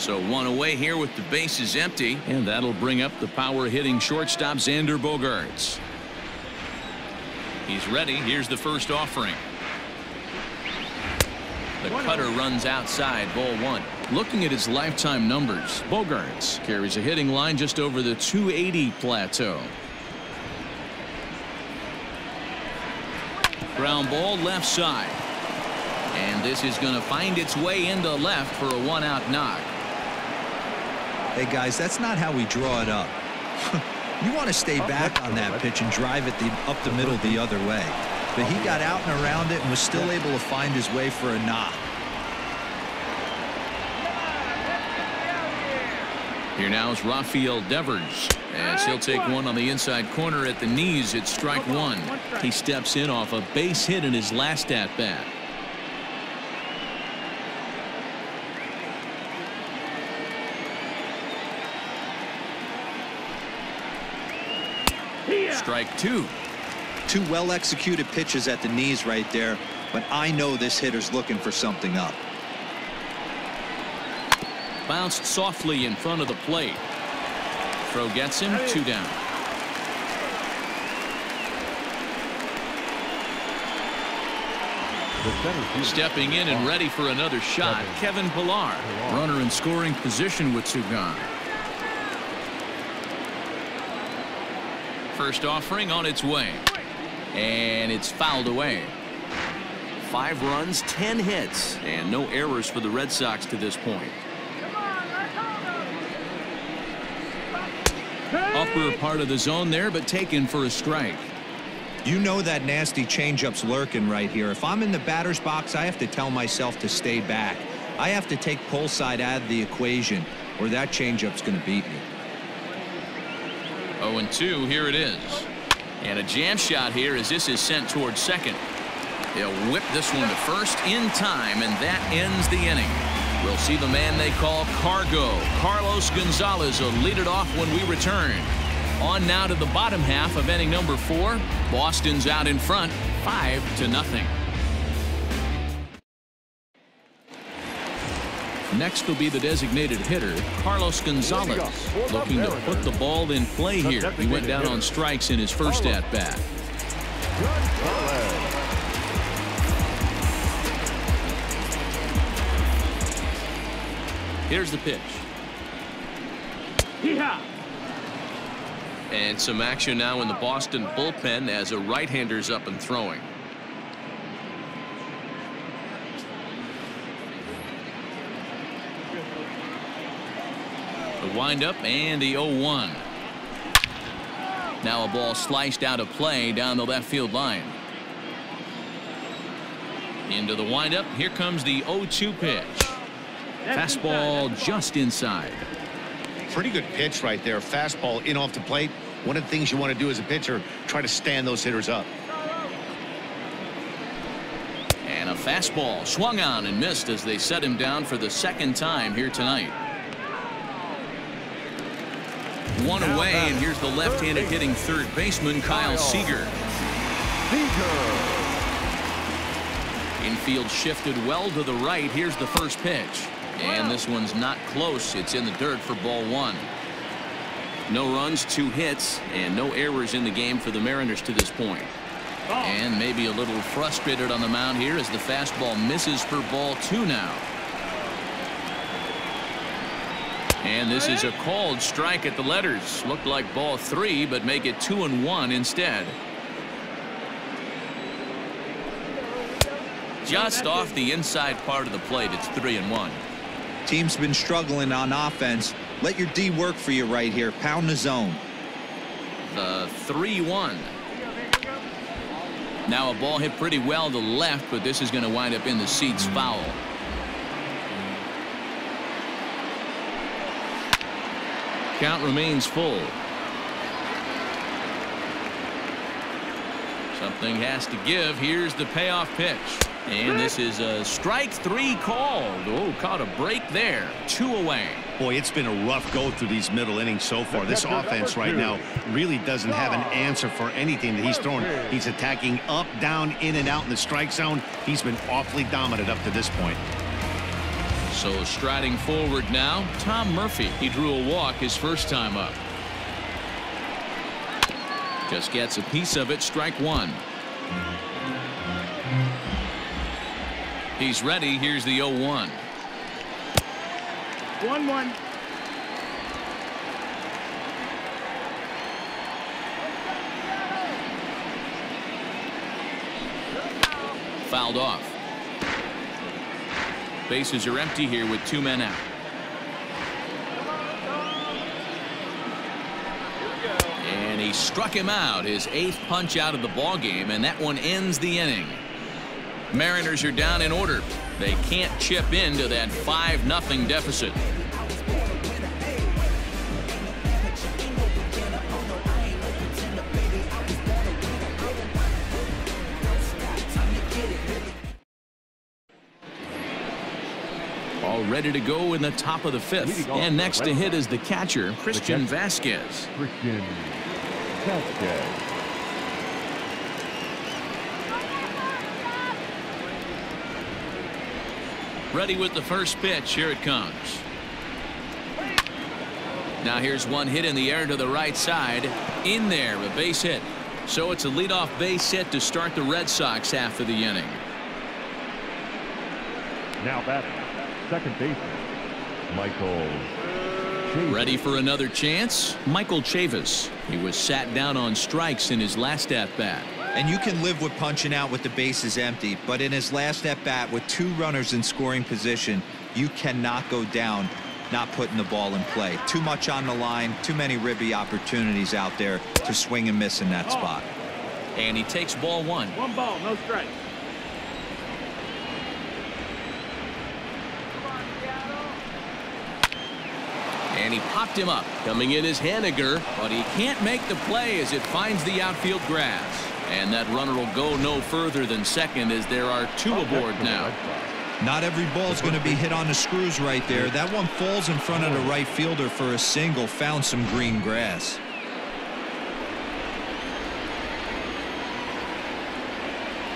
Speaker 1: So one away here with the bases empty, and that'll bring up the power-hitting shortstop Xander Bogaerts. He's ready. Here's the first offering. The cutter runs outside, ball one. Looking at his lifetime numbers, Bogaerts carries a hitting line just over the 280 plateau. Ground ball left side. And this is going to find its way into left for a one-out knock.
Speaker 4: Hey, guys, that's not how we draw it up. You want to stay back on that pitch and drive it up the middle the other way. But he got out and around it and was still able to find his way for a knock.
Speaker 1: Here now is Rafael Devers, as he'll take one on the inside corner at the knees. It's strike one. He steps in off a base hit in his last at-bat. Strike two.
Speaker 4: Two well-executed pitches at the knees right there, but I know this hitter's looking for something up.
Speaker 1: Bounced softly in front of the plate. Throw gets him, 2 down. Stepping in and ready for another shot, Kevin Pillar. Runner in scoring position with 2 gone. First offering on its way. And it's fouled away. 5 runs, 10 hits, and no errors for the Red Sox to this point. Upper part of the zone there, but taken for a strike.
Speaker 4: You know that nasty changeup's lurking right here. If I'm in the batter's box, I have to tell myself to stay back. I have to take pull side out of the equation, or that changeup's going to beat me.
Speaker 1: 0-2, here it is. And a jam shot here as this is sent towards second. They'll whip this one to first in time, and that ends the inning. We'll see the man they call Cargo, Carlos Gonzalez, will lead it off when we return. On now to the bottom half of inning number 4. Boston's out in front, 5-0. Next will be the designated hitter, Carlos Gonzalez, looking to put the ball in play here. He went down on strikes in his first at-bat. Here's the pitch. And some action now in the Boston bullpen as a right-hander's up and throwing. The windup and the 0-1. Now a ball sliced out of play down the left field line. Into the windup. Here comes the 0-2 pitch. Fastball just inside.
Speaker 2: Pretty good pitch right there. Fastball in off the plate. One of the things you want to do as a pitcher, try to stand those hitters up.
Speaker 1: And a fastball swung on and missed as they set him down for the second time here tonight. One away, and here's the left-handed hitting third baseman Kyle Seager. Infield shifted well to the right. Here's the first pitch. And this one's not close. It's in the dirt for ball 1. No runs, 2 hits, and no errors in the game for the Mariners to this point. And maybe a little frustrated on the mound here as the fastball misses for ball 2 now. And this is a called strike at the letters. Looked like ball 3, but make it 2-1 instead. Just off the inside part of the plate, it's 3-1.
Speaker 4: Team's been struggling on offense. Let your D work for you right here. Pound the zone.
Speaker 1: The 3-1. Now a ball hit pretty well to left, but this is going to wind up in the seats foul. Count remains full. Something has to give. Here's the payoff pitch. And this is a strike 3 called. Oh, caught a break there. 2 away.
Speaker 2: Boy, it's been a rough go through these middle innings so far. This offense right now really doesn't have an answer for anything that he's throwing. He's attacking up, down, in and out in the strike zone. He's been awfully dominant up to this point.
Speaker 1: So striding forward now, Tom Murphy. He drew a walk his first time up. Just gets a piece of it, strike one. He's ready. Here's the 0-1.
Speaker 5: 1-1.
Speaker 1: Fouled off. Bases are empty here with 2 men out. And he struck him out, his 8th punch out of the ball game, and that one ends the inning. Mariners are down in order. They can't chip into that 5-0 deficit. All ready to go in the top of the 5th. And next to hit is the catcher, Christian Vasquez.
Speaker 3: Christian Vasquez.
Speaker 1: Ready with the first pitch. Here it comes. Now here's one hit in the air to the right side. In there, a base hit. So it's a leadoff base hit to start the Red Sox half of the inning.
Speaker 3: Now batting, second baseman, Michael Chavis.
Speaker 1: Ready for another chance? Michael Chavis. He was sat down on strikes in his last at-bat.
Speaker 4: And you can live with punching out with the bases empty, but in his last at-bat with 2 runners in scoring position, you cannot go down not putting the ball in play. Too much on the line, too many ribby opportunities out there to swing and miss in that spot.
Speaker 1: And he takes ball 1.
Speaker 5: 1 ball, no strike.
Speaker 1: And he popped him up. Coming in is Haniger, but he can't make the play as it finds the outfield grass. And that runner will go no further than second as there are 2 aboard now.
Speaker 4: Not every ball is going to be hit on the screws right there. That one falls in front of the right fielder for a single. Found some green grass.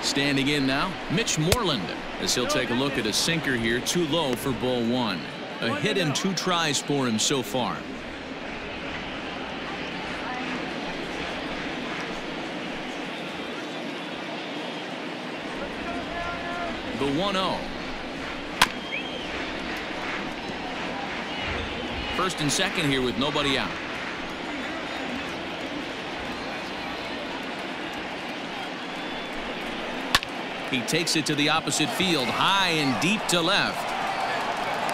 Speaker 1: Standing in now, Mitch Moreland, as he'll take a look at a sinker here, too low for ball 1. A hit and 2 tries for him so far. The 1-0. First and second here with nobody out. He takes it to the opposite field, high and deep to left.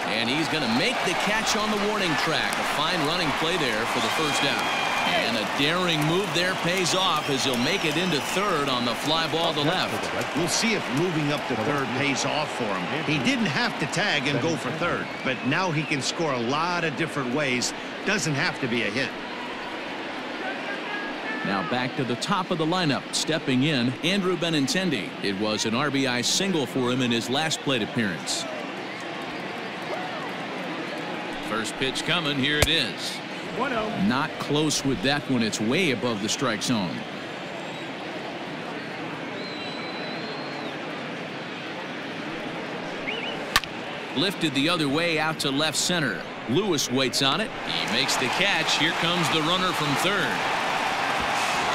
Speaker 1: And he's going to make the catch on the warning track. A fine running play there for the first out. And a daring move there pays off as he'll make it into third on the fly ball to left.
Speaker 2: We'll see if moving up to third pays off for him. He didn't have to tag and go for third, but now he can score a lot of different ways. Doesn't have to be a hit.
Speaker 1: Now back to the top of the lineup. Stepping in, Andrew Benintendi. It was an RBI single for him in his last plate appearance. First pitch coming. Here it is.
Speaker 5: 1-0.
Speaker 1: Not close with that one. It's way above the strike zone. Lifted the other way out to left center. Lewis waits on it. He makes the catch. Here comes the runner from third.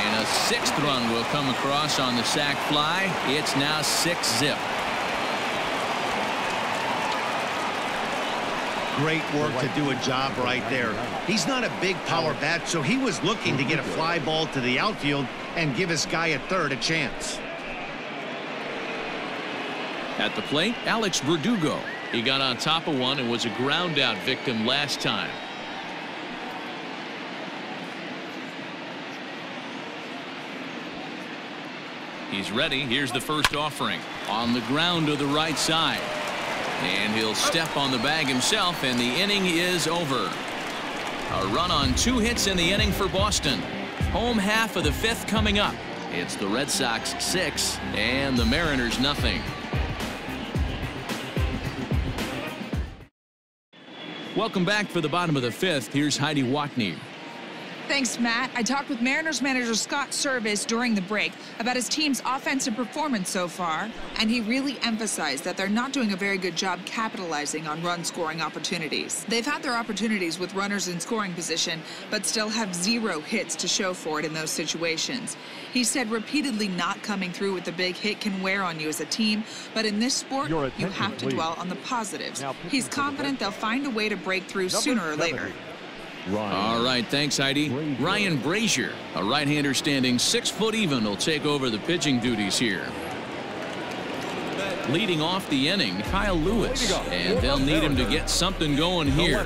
Speaker 1: And a 6th run will come across on the sac fly. It's now 6-zip.
Speaker 2: Great work to do a job right there. He's not a big power bat, so he was looking to get a fly ball to the outfield and give his guy at third a chance.
Speaker 1: At the plate, Alex Verdugo. He got on top of one and was a ground out victim last time. He's ready. Here's the first offering. On the ground to the right side. And he'll step on the bag himself, and the inning is over. A run on 2 hits in the inning for Boston. Home half of the 5th coming up. It's the Red Sox 6 and the Mariners nothing. Welcome back for the bottom of the 5th. Here's Heidi Watney.
Speaker 6: Thanks, Matt. I talked with Mariners manager Scott Service during the break about his team's offensive performance so far, and he really emphasized that they're not doing a very good job capitalizing on run-scoring opportunities. They've had their opportunities with runners in scoring position, but still have 0 hits to show for it in those situations. He said repeatedly not coming through with the big hit can wear on you as a team, but in this sport, you have to dwell on the positives. He's confident they'll find a way to break through sooner or later.
Speaker 1: All right, thanks, Heidi. Ryan Brazier, a right-hander standing 6 foot even, will take over the pitching duties here. Leading off the inning, Kyle Lewis, and they'll need him to get something going here.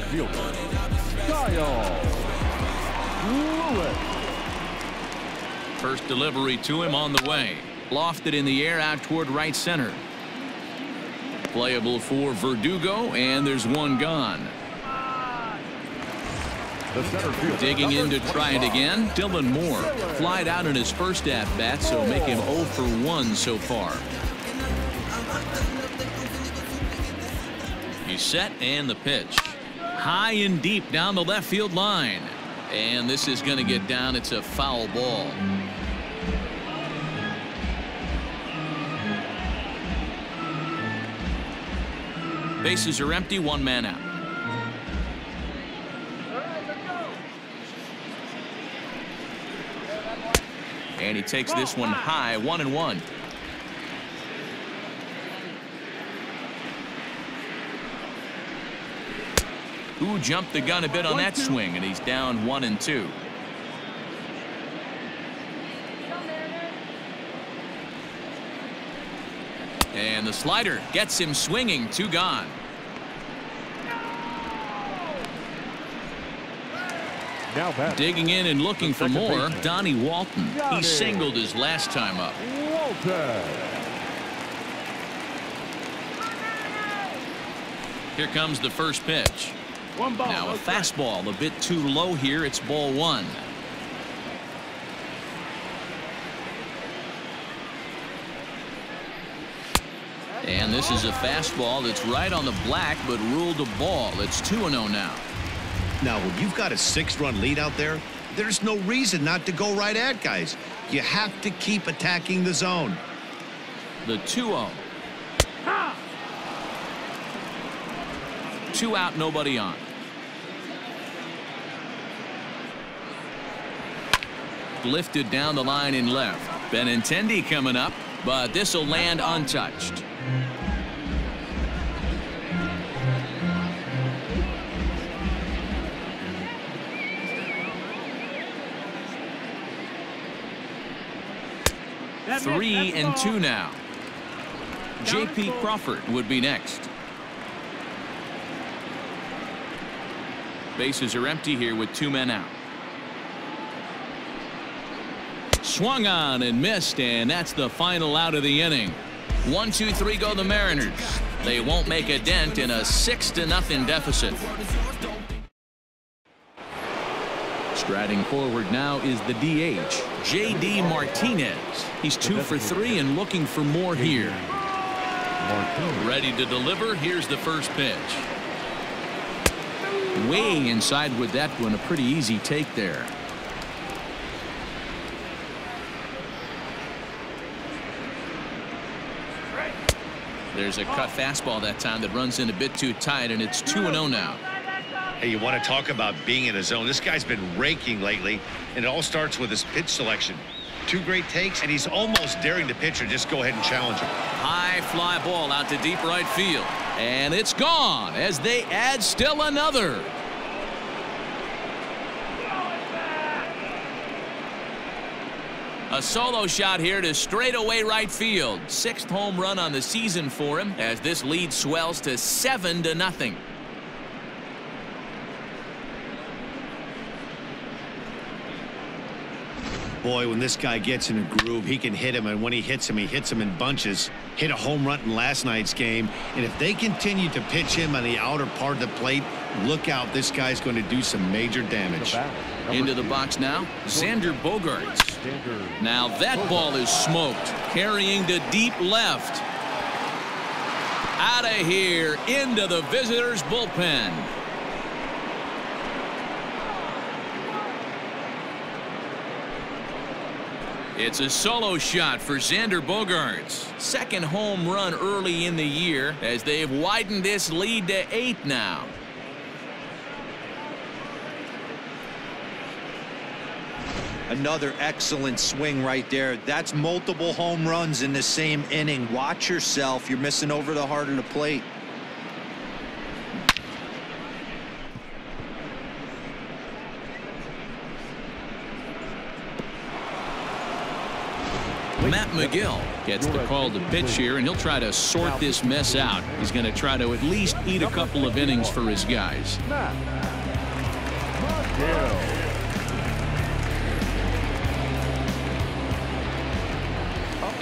Speaker 1: First delivery to him on the way. Lofted in the air out toward right center. Playable for Verdugo, and there's one gone. Digging in to try it again, Dylan Moore. Flied out in his first at-bat, so make him 0 for 1 so far. He's set, and the pitch. High and deep down the left field line. And this is going to get down. It's a foul ball. Bases are empty, 1 man out. And he takes this one high, 1-1. Who jumped the gun a bit on that swing, and he's down 1-2. And the slider gets him swinging, 2 gone. Digging in and looking for more, Donnie Walton. He singled his last time up. Here comes the first pitch. Now a fastball a bit too low here. It's ball 1. And this is a fastball that's right on the black, but ruled a ball. It's 2-0 now.
Speaker 2: Now, when you've got a 6-run lead out there, there's no reason not to go right at guys. You have to keep attacking the zone.
Speaker 1: The 2-0. 2 out, nobody on. Lifted down the line in left. Benintendi coming up, but this will land untouched. Three and 2 now. J.P. Crawford would be next. Bases are empty here with 2 men out. Swung on and missed, and that's the final out of the inning. 1-2-3 go the Mariners. They won't make a dent in a 6-0 deficit. Striding forward now is the DH, J.D. Martinez. He's 2 for 3 and looking for more here. Ready to deliver. Here's the first pitch. Way inside with that one. A pretty easy take there. There's a cut fastball that time that runs in a bit too tight, and it's 2-0 now.
Speaker 2: Hey, you want to talk about being in a zone? This guy's been raking lately, and it all starts with his pitch selection. 2 great takes, and he's almost daring the pitcher just go ahead and challenge him.
Speaker 1: High fly ball out to deep right field, and it's gone as they add still another. A solo shot here to straightaway right field. 6th home run on the season for him as this lead swells to 7-0.
Speaker 2: Boy, when this guy gets in a groove, he can hit him, and when he hits him in bunches. Hit a home run in last night's game, and if they continue to pitch him on the outer part of the plate, look out, this guy's going to do some major damage.
Speaker 1: Into the box now, Xander Bogaerts. Now that ball is smoked, carrying to deep left. Out of here, into the visitors' bullpen. It's a solo shot for Xander Bogaerts. Second home run early in the year as they've widened this lead to 8 now.
Speaker 4: Another excellent swing right there. That's multiple home runs in the same inning. Watch yourself. You're missing over the heart of the plate.
Speaker 1: Matt McGill gets the call to pitch here, and he'll try to sort this mess out. He's going to try to at least eat a couple of innings for his guys.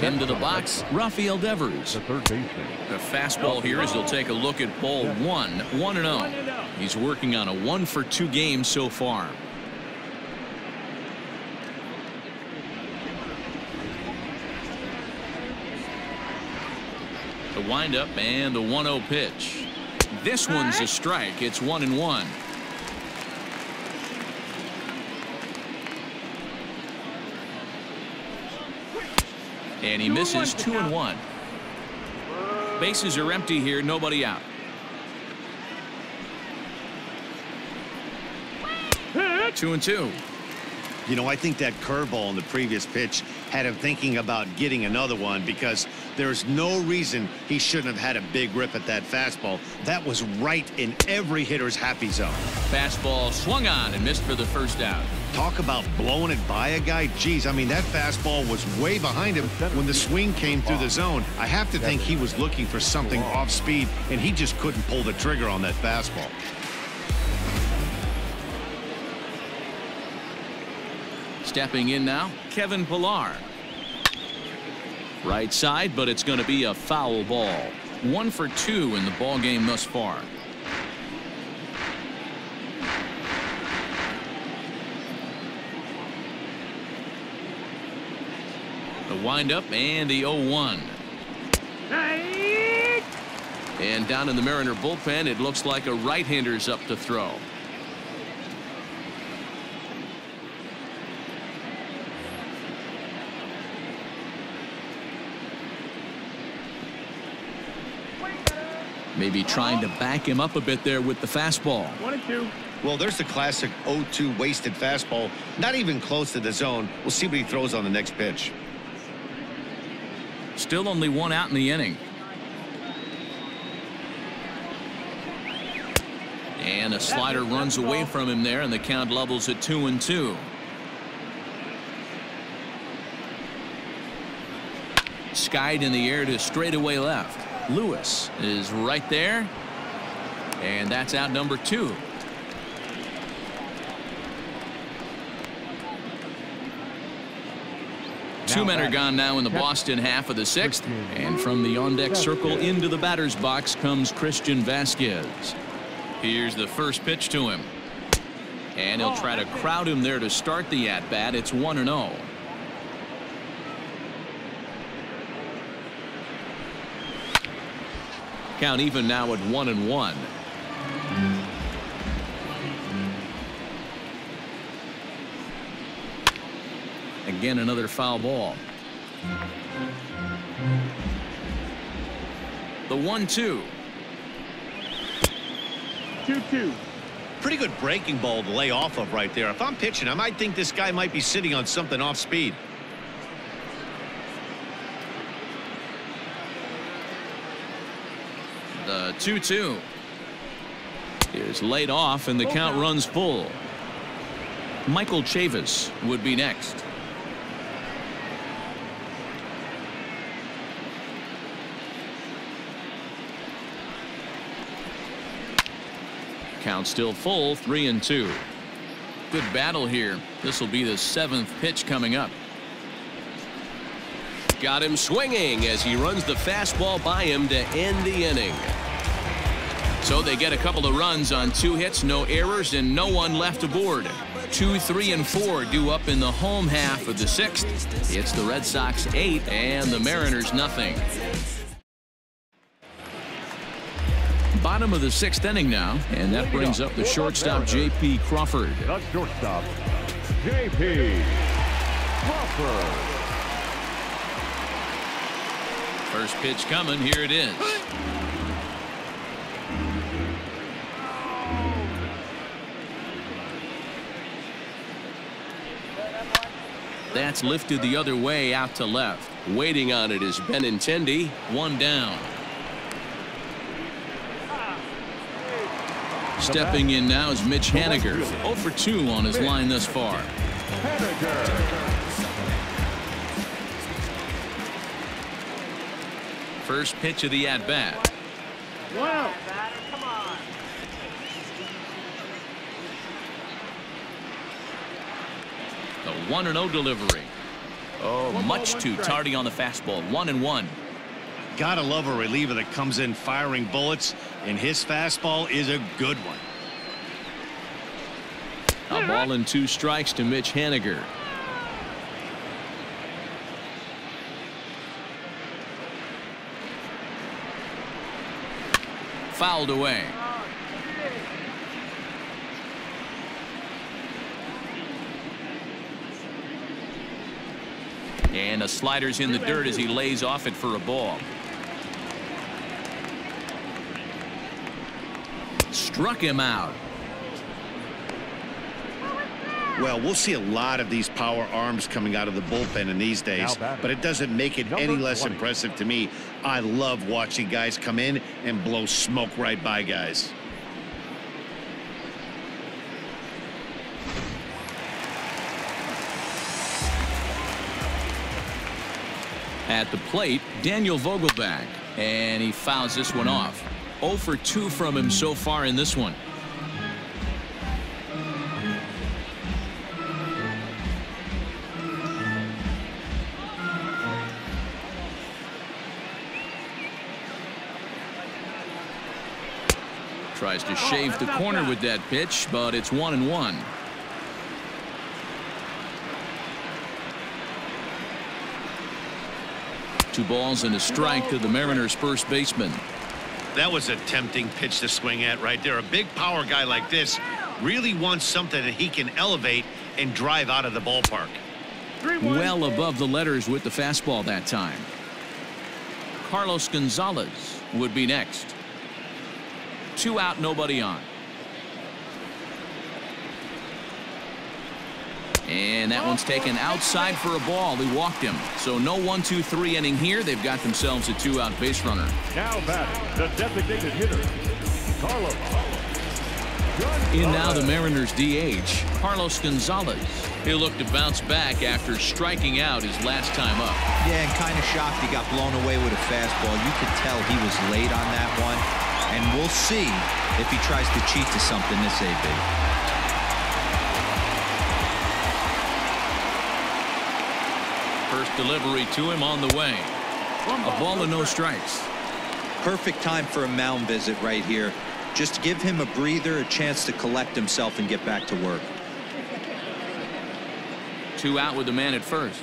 Speaker 1: Into the box, Rafael Devers. The fastball here as he'll take a look at ball 1, 1-0. He's working on a 1-for-2 game so far. The windup and the 1-0 pitch. This one's a strike. It's 1-1. And he misses 2-1. Bases are empty here. Nobody out. 2-2.
Speaker 2: You know, I think that curveball in the previous pitch had him thinking about getting another one, because there's no reason he shouldn't have had a big rip at that fastball. That was right in every hitter's happy zone.
Speaker 1: Fastball swung on and missed for the first out.
Speaker 2: Talk about blowing it by a guy. Geez, I mean, that fastball was way behind him when the swing came through the zone. I have to think he was looking for something off speed, and he just couldn't pull the trigger on that fastball.
Speaker 1: Stepping in now, Kevin Pillar. Right side, but it's going to be a foul ball. 1 for 2 in the ball game thus far. The windup and the 0-1. And down in the Mariner bullpen, it looks like a right-hander's up to throw. Maybe trying to back him up a bit there with the fastball.
Speaker 5: 1-2.
Speaker 2: Well, there's the classic 0-2 wasted fastball. Not even close to the zone. We'll see what he throws on the next pitch.
Speaker 1: Still only 1 out in the inning. And a slider runs away from him there, and the count levels at 2-2. Skied in the air to straightaway left. Lewis is right there, and that's out number 2. Two men are gone now in the Boston half of the 6th, and from the on-deck circle into the batter's box comes Christian Vasquez. Here's the first pitch to him, and he'll try to crowd him there to start the at-bat. It's 1-0. Count even now at 1-1. Again, another foul ball. The 1-2.
Speaker 5: 2-2.
Speaker 2: Pretty good breaking ball to lay off of right there. If I'm pitching, I might think this guy might be sitting on something off speed.
Speaker 1: The 2-2 is laid off, and the count runs full. Michael Chavis would be next. Count still full, 3-2. Good battle here. This will be the 7th pitch coming up. Got him swinging as he runs the fastball by him to end the inning. So they get a couple of runs on 2 hits, no errors, and no one left aboard. 2, 3, and 4 due up in the home half of the 6th. It's the Red Sox 8 and the Mariners nothing. Bottom of the 6th inning now, and that brings up the shortstop J.P. Crawford.
Speaker 3: The shortstop, J.P. Crawford.
Speaker 1: First pitch coming. Here it is. That's lifted the other way out to left. Waiting on it is Benintendi. One down. Stepping in now is Mitch Haniger. 0 for 2 on his line thus far. First pitch of the at-bat.
Speaker 5: Wow.
Speaker 1: The 1-0 delivery. Oh, much too tardy on the fastball. 1-1.
Speaker 2: Gotta love a reliever that comes in firing bullets, and his fastball is a good one.
Speaker 1: A ball and 2 strikes to Mitch Haniger. Fouled away. And a slider's in the dirt as he lays off it for a ball. Struck him out.
Speaker 2: Well, we'll see a lot of these power arms coming out of the bullpen in these days, but it doesn't make it any less impressive to me. I love watching guys come in and blow smoke right by guys.
Speaker 1: At the plate, Daniel Vogelback, and he fouls this one off. 0 for 2 from him so far in this one. Tries to shave the corner with that pitch, but it's 1-1. Two balls and a strike to the Mariners' first baseman.
Speaker 2: That was a tempting pitch to swing at right there. A big power guy like this really wants something that he can elevate and drive out of the ballpark.
Speaker 1: Well above the letters with the fastball that time. Carlos Gonzalez would be next. 2 out, nobody on. And that one's taken outside for a ball. He walked him. So no 1-2-3 inning here. They've got themselves a 2-out base runner.
Speaker 3: Now batting, the designated hitter, Carlos.
Speaker 1: In now the Mariners DH, Carlos Gonzalez. He'll look to bounce back after striking out his last time up.
Speaker 4: Yeah, and kind of shocked he got blown away with a fastball. You could tell he was late on that one. And we'll see if he tries to cheat to something this AB.
Speaker 1: First delivery to him on the way. A ball and no strikes.
Speaker 4: Perfect time for a mound visit right here. Just give him a breather, a chance to collect himself and get back to work.
Speaker 1: 2 out with the man at first.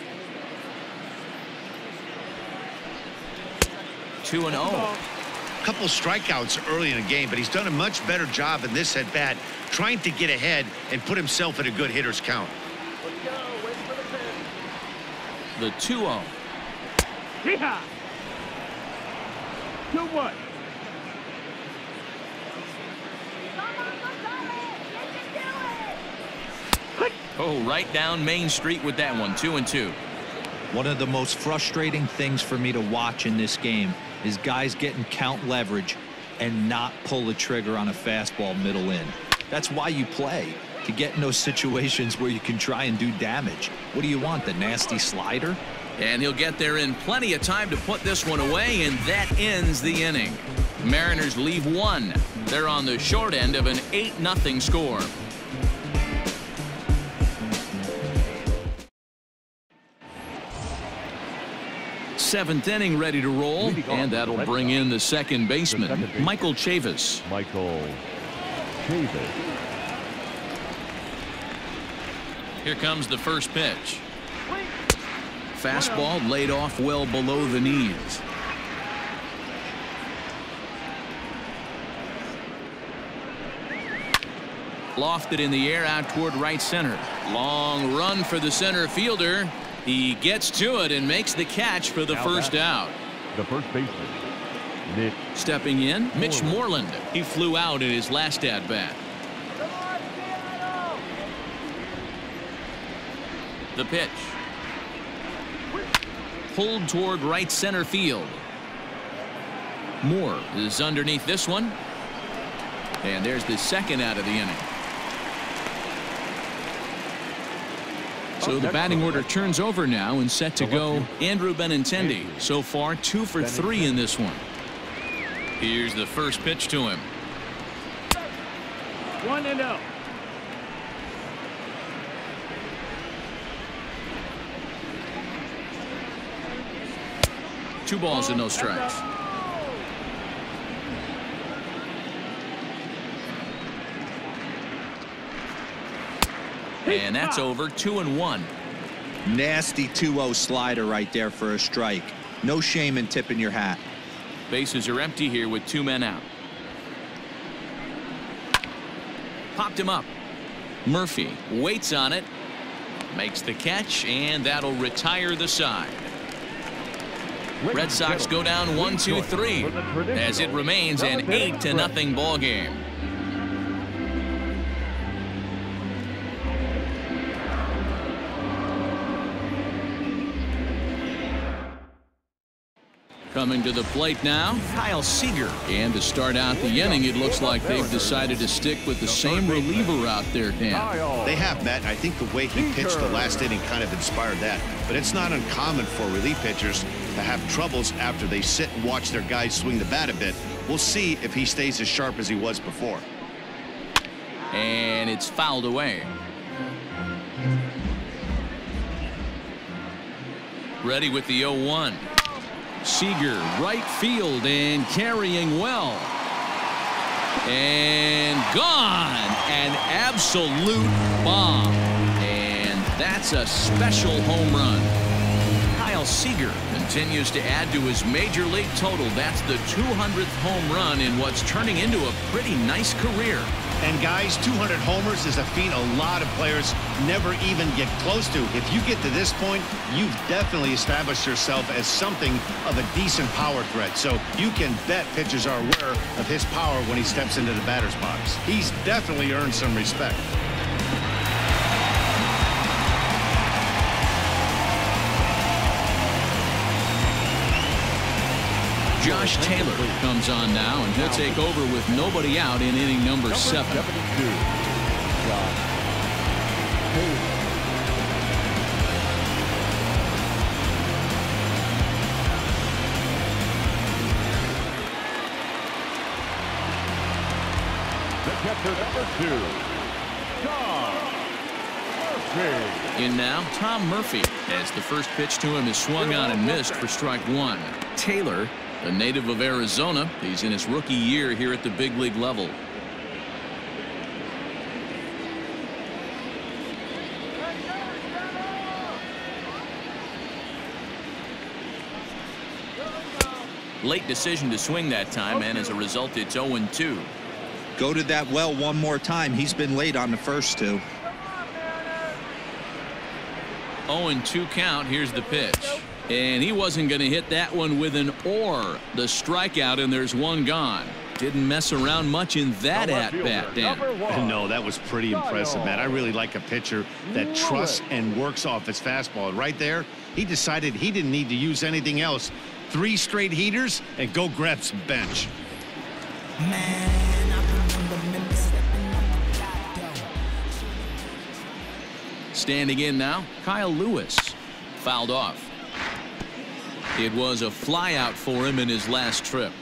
Speaker 1: 2-0.
Speaker 2: Couple strikeouts early in the game, but he's done a much better job in this at bat trying to get ahead and put himself in a good hitter's count.
Speaker 1: The 2-0.
Speaker 5: Yeehaw! 2-1.
Speaker 1: Oh, right down Main Street with that one. 2-2.
Speaker 4: One of the most frustrating things for me to watch in this game is guys getting count leverage and not pull the trigger on a fastball middle in. That's why you play, to get in those situations where you can try and do damage. What do you want, the nasty slider?
Speaker 1: And he'll get there in plenty of time to put this one away, and that ends the inning. Mariners leave 1. They're on the short end of an 8-0 score. Seventh inning ready to roll, and that'll bring in the second baseman, Michael Chavis.
Speaker 3: Michael Chavis.
Speaker 1: Here comes the first pitch. Fastball laid off well below the knees. Lofted in the air out toward right center. Long run for the center fielder. He gets to it and makes the catch for the first out.
Speaker 3: the first baseman, Mitch.
Speaker 1: Stepping in, Mitch Moreland. He flew out in his last at-bat. The pitch. Pulled toward right center field. Moore is underneath this one. And there's the second out of the inning. So the batting order turns over now and set to go Andrew Benintendi. So far 2 for 3 in this one. Here's the first pitch to him.
Speaker 5: 1-0.
Speaker 1: Two balls and no strikes. And that's over. 2-1.
Speaker 4: Nasty 2-0 slider right there for a strike. No shame in tipping your hat.
Speaker 1: Bases are empty here with 2 men out. Popped him up. Murphy waits on it. Makes the catch, and that'll retire the side. Red Sox go down 1-2-3 as it remains an 8-0 ball game. Coming to the plate now, Kyle Seager. And to start out the inning, it looks like they've decided to stick with the same reliever out there, Dan.
Speaker 2: They have, Matt. I think the way he pitched the last inning kind of inspired that. But it's not uncommon for relief pitchers to have troubles after they sit and watch their guys swing the bat a bit. We'll see if he stays as sharp as he was before.
Speaker 1: And it's fouled away. Ready with the 0-1. Seager, right field, and carrying well. And gone. An absolute bomb. And that's a special home run. Kyle Seager continues to add to his major league total. That's the 200th home run in what's turning into a pretty nice career.
Speaker 2: And guys, 200 homers is a feat a lot of players never even get close to. If you get to this point, you've definitely established yourself as something of a decent power threat. So you can bet pitchers are aware of his power when he steps into the batter's box. He's definitely earned some respect.
Speaker 1: Josh Taylor comes on now, and he'll take over with nobody out in inning number 7.
Speaker 3: Josh Taylor. The catcher, number 2, Tom Murphy.
Speaker 1: In now, Tom Murphy, as the first pitch to him is swung on and missed for strike 1. Taylor, a native of Arizona, he's in his rookie year here at the big league level. Late decision to swing that time, and as a result, it's 0-2.
Speaker 4: Go to that well one more time. He's been late on the first 2.
Speaker 1: 0-2 count. Here's the pitch. And he wasn't going to hit that one with an or. The strikeout, and there's one gone. Didn't mess around much in that at-bat, Dan.
Speaker 2: No, that was pretty impressive, man. I really like a pitcher that trusts and works off his fastball. Right there, he decided he didn't need to use anything else. 3 straight heaters and go grab some bench.
Speaker 1: Standing in now, Kyle Lewis. Fouled off. It was a flyout for him in his last trip.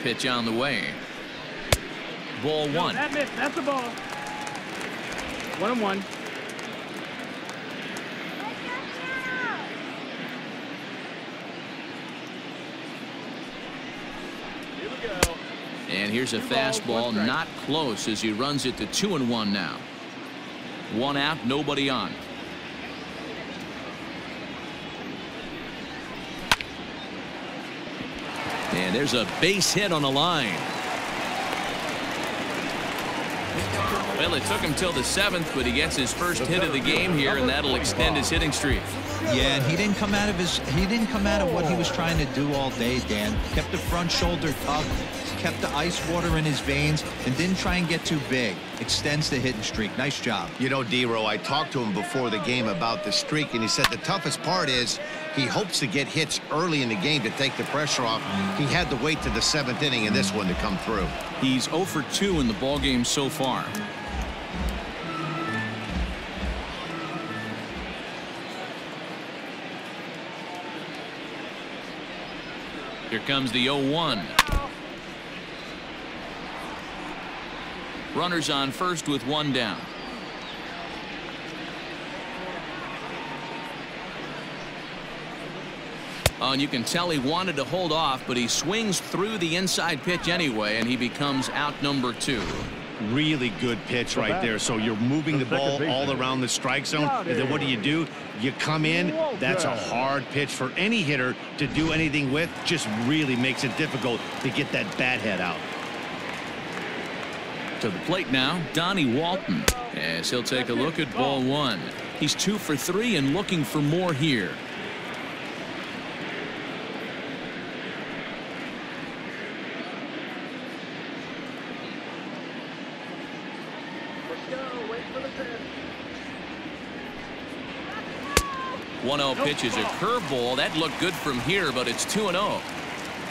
Speaker 1: Pitch on the way. Ball 1.
Speaker 5: That missed. That's the ball. 1-1.
Speaker 1: And here's a fastball, not close, as he runs it to 2-1 now. 1 out, nobody on. And there's a base hit on the line. Well, it took him till the 7th, but he gets his first hit of the game here, and that'll extend his hitting streak.
Speaker 4: Yeah, and he didn't come out of what he was trying to do all day, Dan. Kept the front shoulder tucked, kept the ice water in his veins, and didn't try and get too big. Extends the hitting streak. Nice job.
Speaker 2: You know, D-Row, I talked to him before the game about the streak, and he said the toughest part is he hopes to get hits early in the game to take the pressure off. He had to wait to the 7th inning in this one to come through.
Speaker 1: He's 0 for 2 in the ballgame so far. Here comes the 0-1. Runners on first with one down. Oh, and you can tell he wanted to hold off, but he swings through the inside pitch anyway, and he becomes out number 2.
Speaker 2: Really good pitch right there. So you're moving the ball all around the strike zone, and then what do? You come in. That's a hard pitch for any hitter to do anything with. Just really makes it difficult to get that bat head out.
Speaker 1: To the plate now, Donnie Walton, as he'll take a look at ball 1. He's 2 for 3 and looking for more here. The 1-0 pitch is a curveball. That looked good from here, but it's 2-0.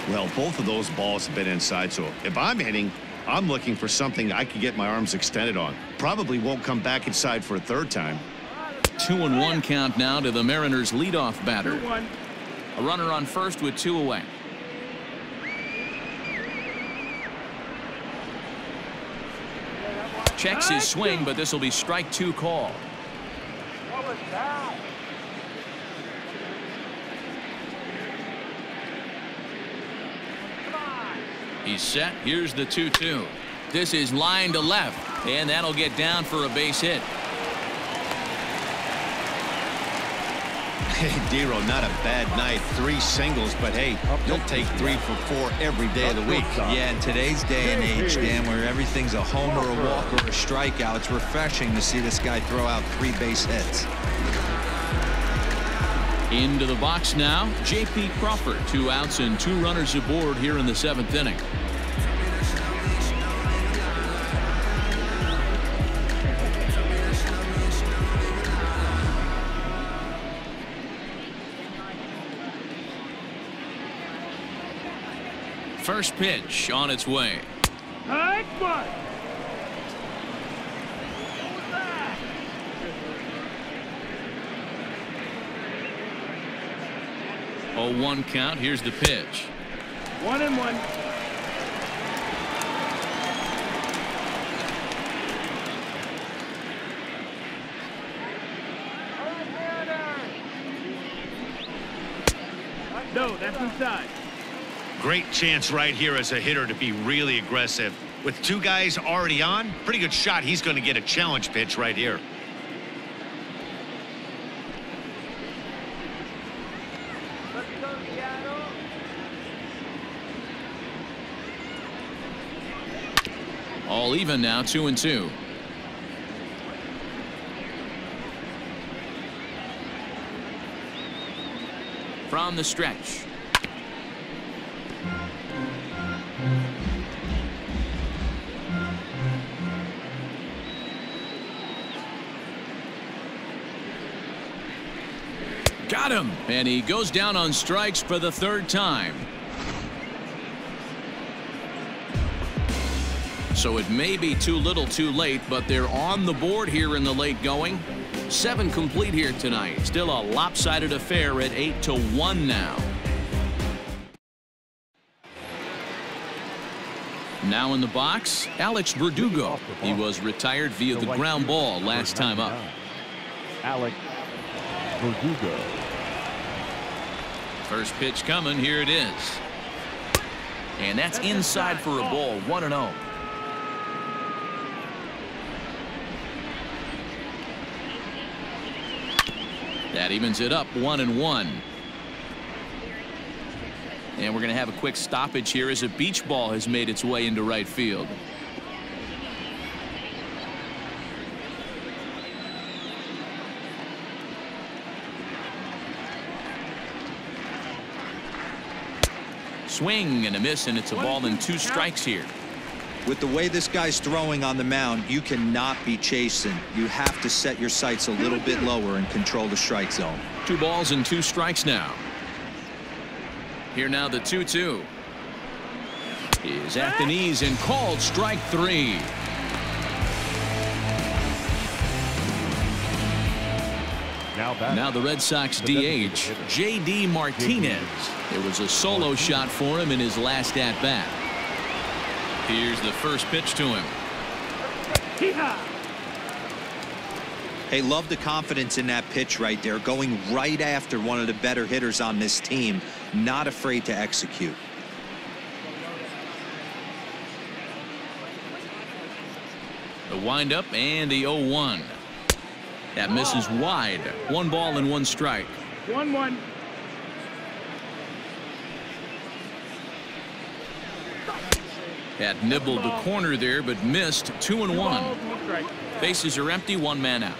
Speaker 2: Well, both of those balls have been inside, so if I'm hitting, I'm looking for something I can get my arms extended on. Probably won't come back inside for a third time.
Speaker 1: 2-1 count now to the Mariners' leadoff batter. A runner on first with 2 away. Checks his swing, but this will be strike 2 call. He's set. Here's the 2-2. This is line to left, and that'll get down for a base hit.
Speaker 2: Hey, D-Row, not a bad night. 3 singles, but hey, you'll take 3 for 4 every day of the week.
Speaker 4: Yeah, in today's day and age, Dan, where everything's a homer, a walk, or a strikeout, it's refreshing to see this guy throw out 3 base hits.
Speaker 1: Into the box now, J.P. Crawford. 2 outs and 2 runners aboard here in the 7th inning. First pitch on its way.
Speaker 5: High spot.
Speaker 1: 0-1 count. Here's the pitch.
Speaker 5: 1-1. No, that's inside.
Speaker 2: Great chance right here as a hitter to be really aggressive. With 2 guys already on, pretty good shot. He's going to get a challenge pitch right here.
Speaker 1: All even now, 2-2. From the stretch. Got him, and he goes down on strikes for the 3rd time. So it may be too little too late, but they're on the board here in the late going. 7 complete here tonight. Still a lopsided affair at 8-1 now. Now in the box, Alex Verdugo. He was retired via the ground ball last time up.
Speaker 3: Alex Verdugo.
Speaker 1: First pitch coming. Here it is. And that's inside for a ball. 1-0. That evens it up 1-1. And we're going to have a quick stoppage here as a beach ball has made its way into right field. Swing and a miss, and it's a ball and 2 strikes here.
Speaker 4: With the way this guy's throwing on the mound, you cannot be chasing. You have to set your sights a little bit lower and control the strike zone.
Speaker 1: 2 balls and 2 strikes now. Here now the 2-2. Is at the knees and called strike 3. Now the Red Sox DH, J.D. Martinez. It was a solo shot for him in his last at-bat. Here's the first pitch to him.
Speaker 4: Hey, love the confidence in that pitch right there. Going right after one of the better hitters on this team. Not afraid to execute.
Speaker 1: The windup and the 0-1. That misses wide. 1 ball and 1 strike.
Speaker 5: 1-1.
Speaker 1: Had nibbled the corner there, but missed. 2-1. Bases are empty. 1 man out.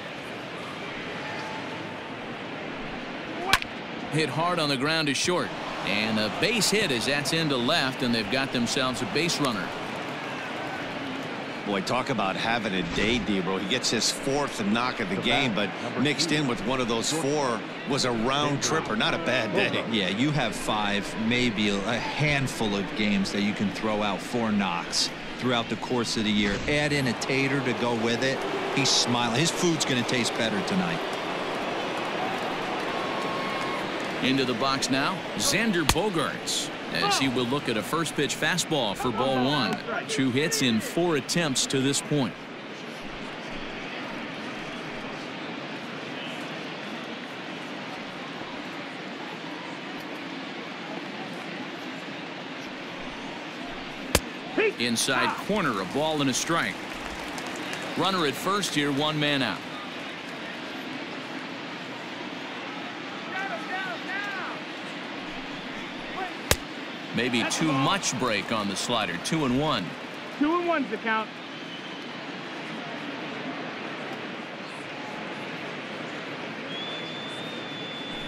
Speaker 1: Hit hard on the ground to short. And a base hit as that's into left, and they've got themselves a base runner.
Speaker 2: Boy, talk about having a day, Debro. He gets his 4th knock of the game, but mixed in with one of those 4 was a round tripper. Not a bad day.
Speaker 4: Yeah, you have 5, maybe a handful of games that you can throw out 4 knocks throughout the course of the year. Add in a tater to go with it. He's smiling. His food's going to taste better tonight.
Speaker 1: Into the box now, Xander Bogaerts, as he will look at a first pitch fastball for ball 1. 2 hits in 4 attempts to this point. Inside corner, a ball and a strike. Runner at first here, 1 man out. Maybe too much break on the slider. 2-1.
Speaker 5: 2-1's the count.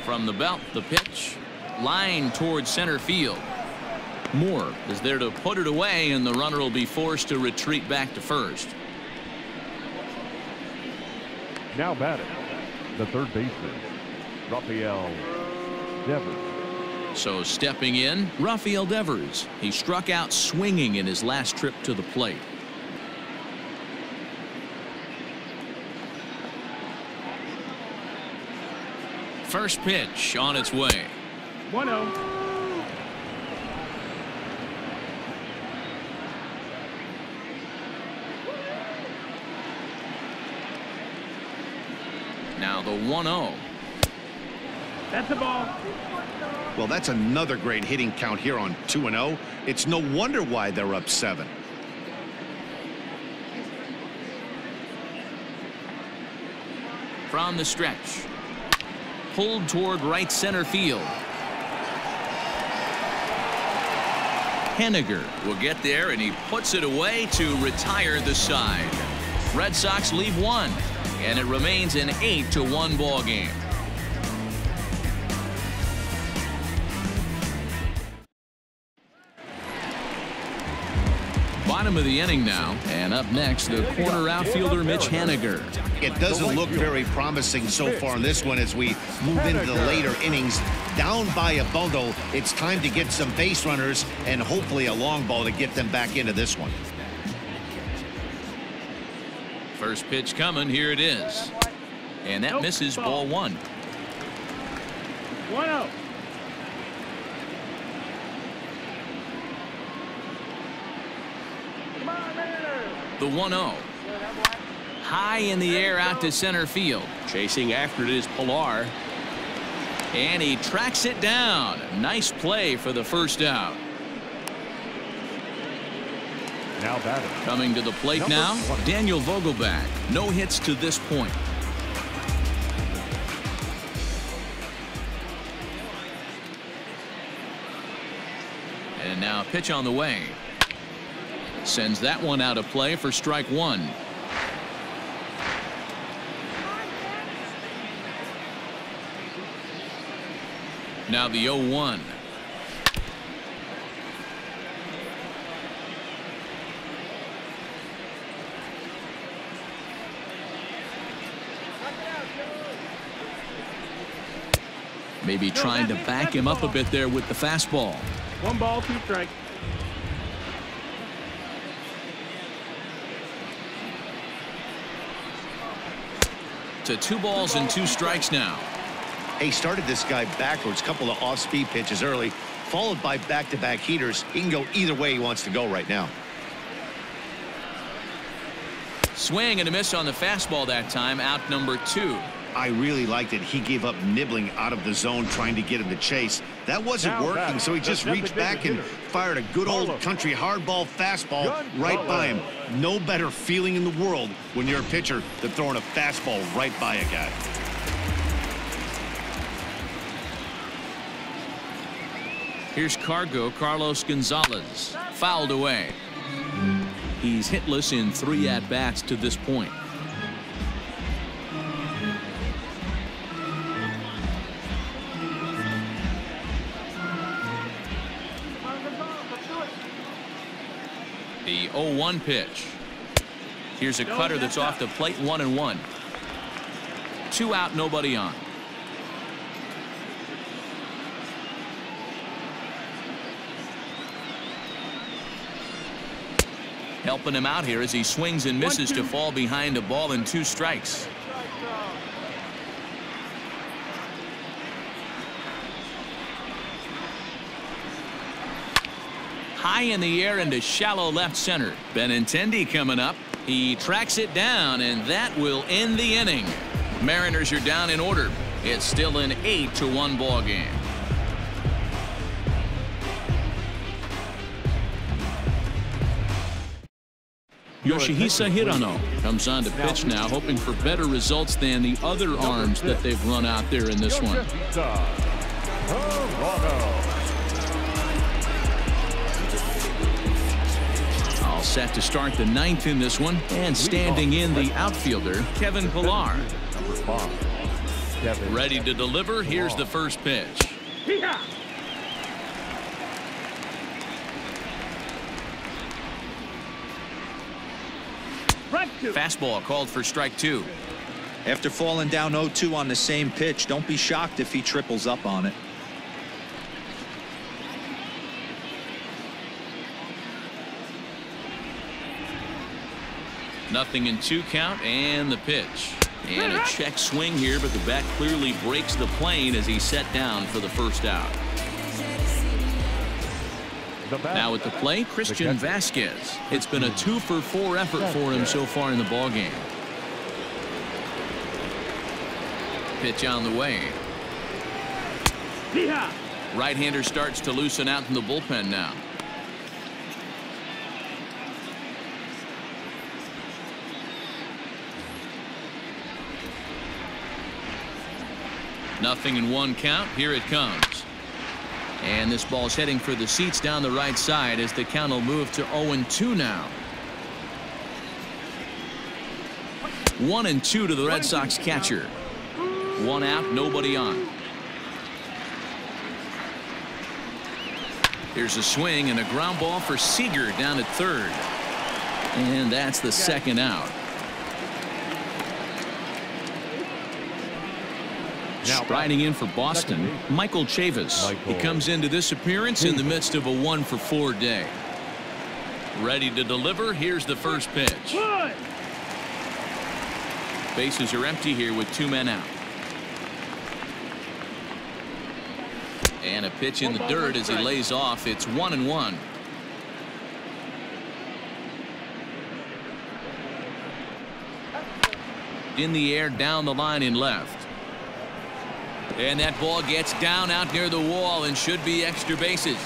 Speaker 1: From the belt, the pitch. Line towards center field. Moore is there to put it away, and the runner will be forced to retreat back to first.
Speaker 3: Now batting, the third baseman, Rafael Devers.
Speaker 1: So stepping in, Rafael Devers. He struck out swinging in his last trip to the plate. First pitch on its way.
Speaker 5: 1-0.
Speaker 1: Now the 1-0.
Speaker 5: That's the ball.
Speaker 2: Well, that's another great hitting count here on 2-0. It's no wonder why they're up 7.
Speaker 1: From the stretch. Pulled toward right center field. Henniger will get there, and he puts it away to retire the side. Red Sox leave 1, and it remains an 8-1 ball game. Bottom of the inning now, and up next the corner outfielder Mitch Henniger.
Speaker 2: It doesn't look very promising so far in this one as we move into the later innings. Down by a bundle, it's time to get some base runners and hopefully a long ball to get them back into this one.
Speaker 1: First pitch coming, here it is. And that misses ball 1.
Speaker 5: 1-0.
Speaker 1: The 1-0. High in the air out to center field. Chasing after it is Pilar. And he tracks it down. Nice play for the first out.
Speaker 3: Now batting.
Speaker 1: Coming to the plate now, Daniel Vogelbach. No hits to this point. And now a pitch on the way. Sends that one out of play for strike one. Now the 0-1. Maybe trying to back him up a bit there with the fastball.
Speaker 5: 1 ball, 2 strikes.
Speaker 1: To 2 balls and 2 strikes now.
Speaker 2: He started this guy backwards, couple of off-speed pitches early, followed by back-to-back heaters. He can go either way he wants to go right now.
Speaker 1: Swing and a miss on the fastball that time. Out number 2.
Speaker 2: I really liked it. He gave up nibbling out of the zone trying to get him to chase. That wasn't working, so he just reached back and fired a good old country hardball fastball right by him. No better feeling in the world when you're a pitcher than throwing a fastball right by a guy.
Speaker 1: Here's Carlos Gonzalez. Fouled away. He's hitless in 3 at-bats to this point. The 0-1 pitch. Here's a cutter that's off the plate. 1-1. 2 out, nobody on. Helping him out here as he swings and misses to fall behind a ball and 2 strikes. High in the air into shallow left center. Benintendi coming up. He tracks it down, and that will end the inning. Mariners are down in order. It's still an 8-1 ball game. Yoshihisa Hirano comes on to pitch now, hoping for better results than the other arms that they've run out there in this one. All set to start the 9th in this one, and standing in the outfielder, Kevin Pillar. Ready to deliver. Here's the first pitch. Fastball called for strike 2.
Speaker 4: After falling down 0-2 on the same pitch, don't be shocked if he triples up on it.
Speaker 1: Nothing in 2 count, and the pitch. And a check swing here, but the bat clearly breaks the plane as he's set down for the first out. Now at the plate, Christian Vasquez. It's been a 2-for-4 effort for him so far in the ballgame. Pitch on the way. Right-hander starts to loosen out in the bullpen now. Nothing in 1 count. Here it comes. And this ball's heading for the seats down the right side as the count will move to 0-2 now. 1-2 to the Red Sox catcher. 1 out, nobody on. Here's a swing and a ground ball for Seager down at 3rd. And that's the 2nd out. Striding in for Boston, Michael Chavis. He comes into this appearance in the midst of a 1-for-4 day. Ready to deliver. Here's the first pitch. Bases are empty here with 2 men out. And a pitch in the dirt as he lays off. It's 1-1. In the air, down the line in left. And that ball gets down out near the wall and should be extra bases.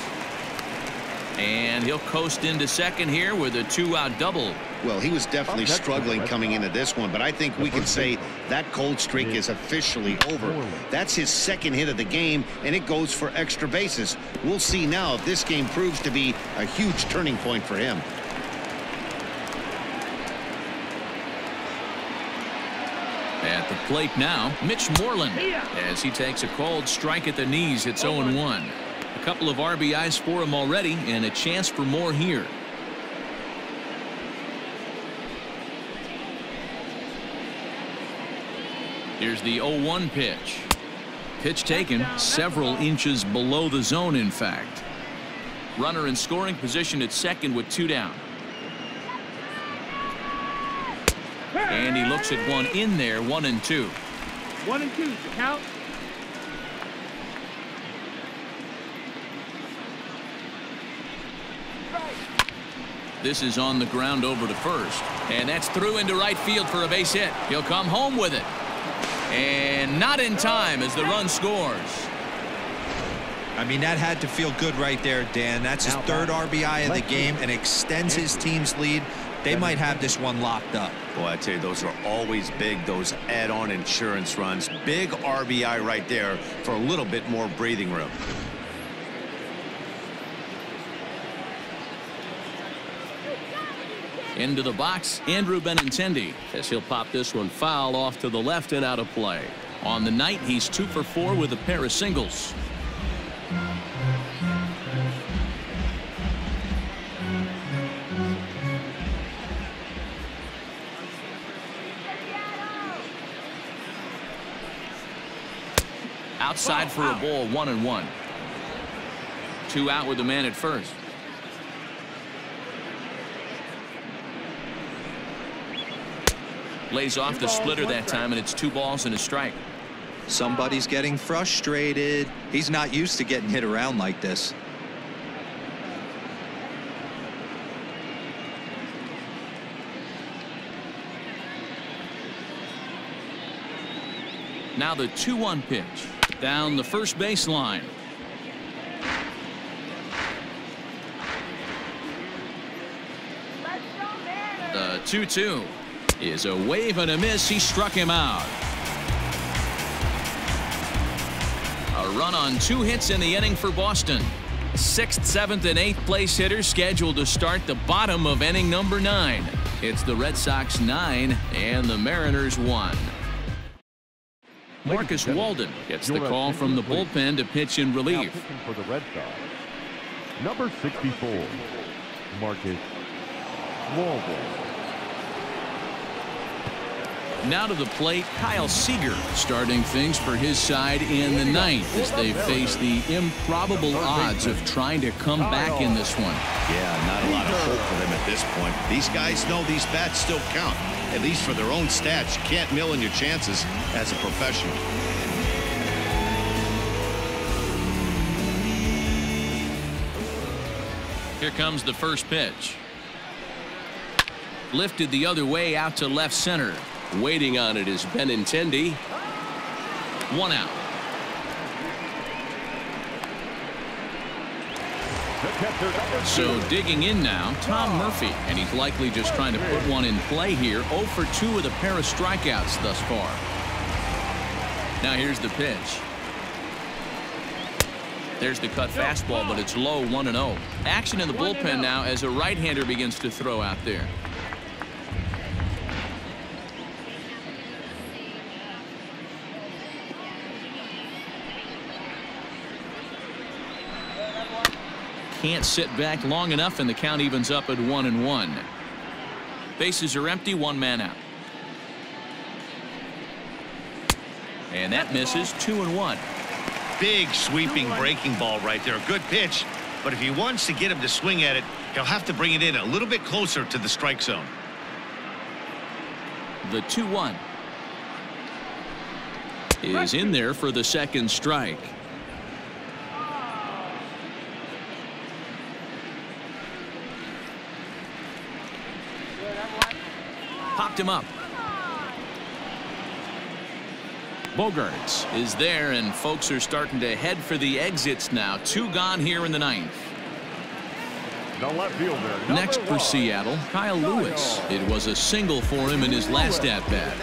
Speaker 1: And he'll coast into second here with a 2-out double.
Speaker 2: Well, he was definitely struggling coming into this one, but I think we can say that cold streak is officially over. That's his second hit of the game, and it goes for extra bases. We'll see now if this game proves to be a huge turning point for him.
Speaker 1: At the plate now, Mitch Moreland, as he takes a called strike at the knees. It's 0-1. A couple of RBIs for him already, and a chance for more here. Here's the 0-1 pitch. Pitch taken several inches below the zone, in fact. Runner in scoring position at second with 2 down. And he looks at one in there, 1-2.
Speaker 5: 1-2 to count.
Speaker 1: This is on the ground over to first. And that's through into right field for a base hit. He'll come home with it. And not in time as the run scores.
Speaker 4: I mean, that had to feel good right there, Dan. That's his third RBI of the game and extends his team's lead. They might have this one locked up.
Speaker 2: Boy, I tell you, those are always big, those add-on insurance runs. Big RBI right there for a little bit more breathing room.
Speaker 1: Into the box, Andrew Benintendi, as he'll pop this one foul off to the left and out of play. On the night, he's 2 for 4 with a pair of singles. Outside for a ball, 1-1. 2 out with the man at first. Lays off the splitter that time, and it's 2 balls and a strike.
Speaker 4: Somebody's getting frustrated. He's not used to getting hit around like this.
Speaker 1: Now the 2-1 pitch down the first baseline. The 2-2 is a wave and a miss. He struck him out. A run on 2 hits in the inning for Boston. 6th, 7th, and 8th place hitters scheduled to start the bottom of inning number 9. It's the Red Sox 9 and the Mariners 1. Marcus Walden gets the call from the bullpen to pitch in relief.
Speaker 3: For the Red Sox, number 64, Marcus Walden.
Speaker 1: Now to the plate, Kyle Seager starting things for his side in the 9th as they face the improbable odds of trying to come back in this one.
Speaker 2: Yeah, not a lot of hope for them at this point. These guys know these bats still count, at least for their own stats. You can't mill in your chances as a professional.
Speaker 1: Here comes the first pitch. Lifted the other way out to left center. Waiting on it is Benintendi. 1 out. So digging in now, Tom Murphy, and he's likely just trying to put one in play here. 0 for 2 with a pair of strikeouts thus far. Now here's the pitch. There's the cut fastball, but it's low, 1-0. Action in the bullpen now as a right-hander begins to throw out there. Can't sit back long enough, and the count evens up at 1-1. Bases are empty, 1 man out. And that misses. 2-1.
Speaker 2: Big sweeping breaking ball right there. Good pitch, but if he wants to get him to swing at it, he'll have to bring it in a little bit closer to the strike zone.
Speaker 1: The 2-1 is in there for the second strike. Popped him up. Bogarts is there, and folks are starting to head for the exits now. 2 gone here in the 9th.
Speaker 3: The left fielder.
Speaker 1: Next for Seattle, Kyle Lewis. It was a single for him in his last at-bat.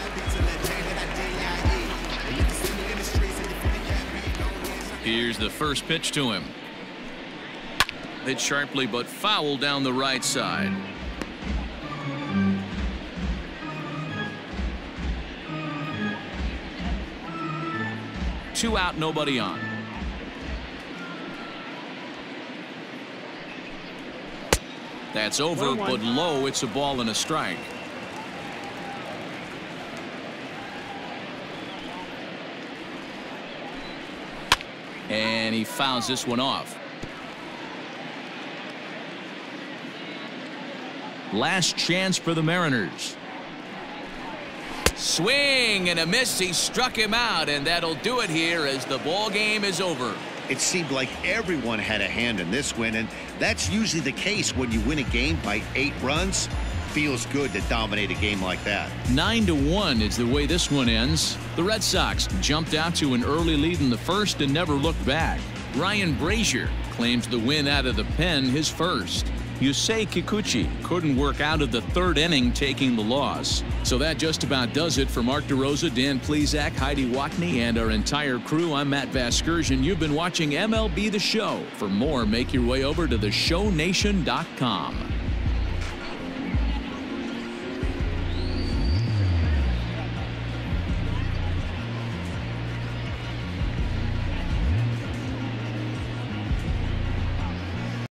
Speaker 1: Here's the first pitch to him. Hit sharply but foul down the right side. Two out, nobody on. That's over, but low. It's a ball and a strike. And he fouls this one off. Last chance for the Mariners. Swing and a miss. He struck him out, and that'll do it here as the ball game is over.
Speaker 2: It seemed like everyone had a hand in this win, and that's usually the case when you win a game by 8 runs. Feels good to dominate a game like that.
Speaker 1: 9-1 is the way this one ends. The Red Sox jumped out to an early lead in the first and never looked back. Ryan Brazier claims the win out of the pen, his first. Yusei Kikuchi couldn't work out of the 3rd inning, taking the loss. So that just about does it. For Mark DeRosa, Dan Plesac, Heidi Watney, and our entire crew, I'm Matt Vasgersian. You've been watching MLB The Show. For more, make your way over to theshownation.com.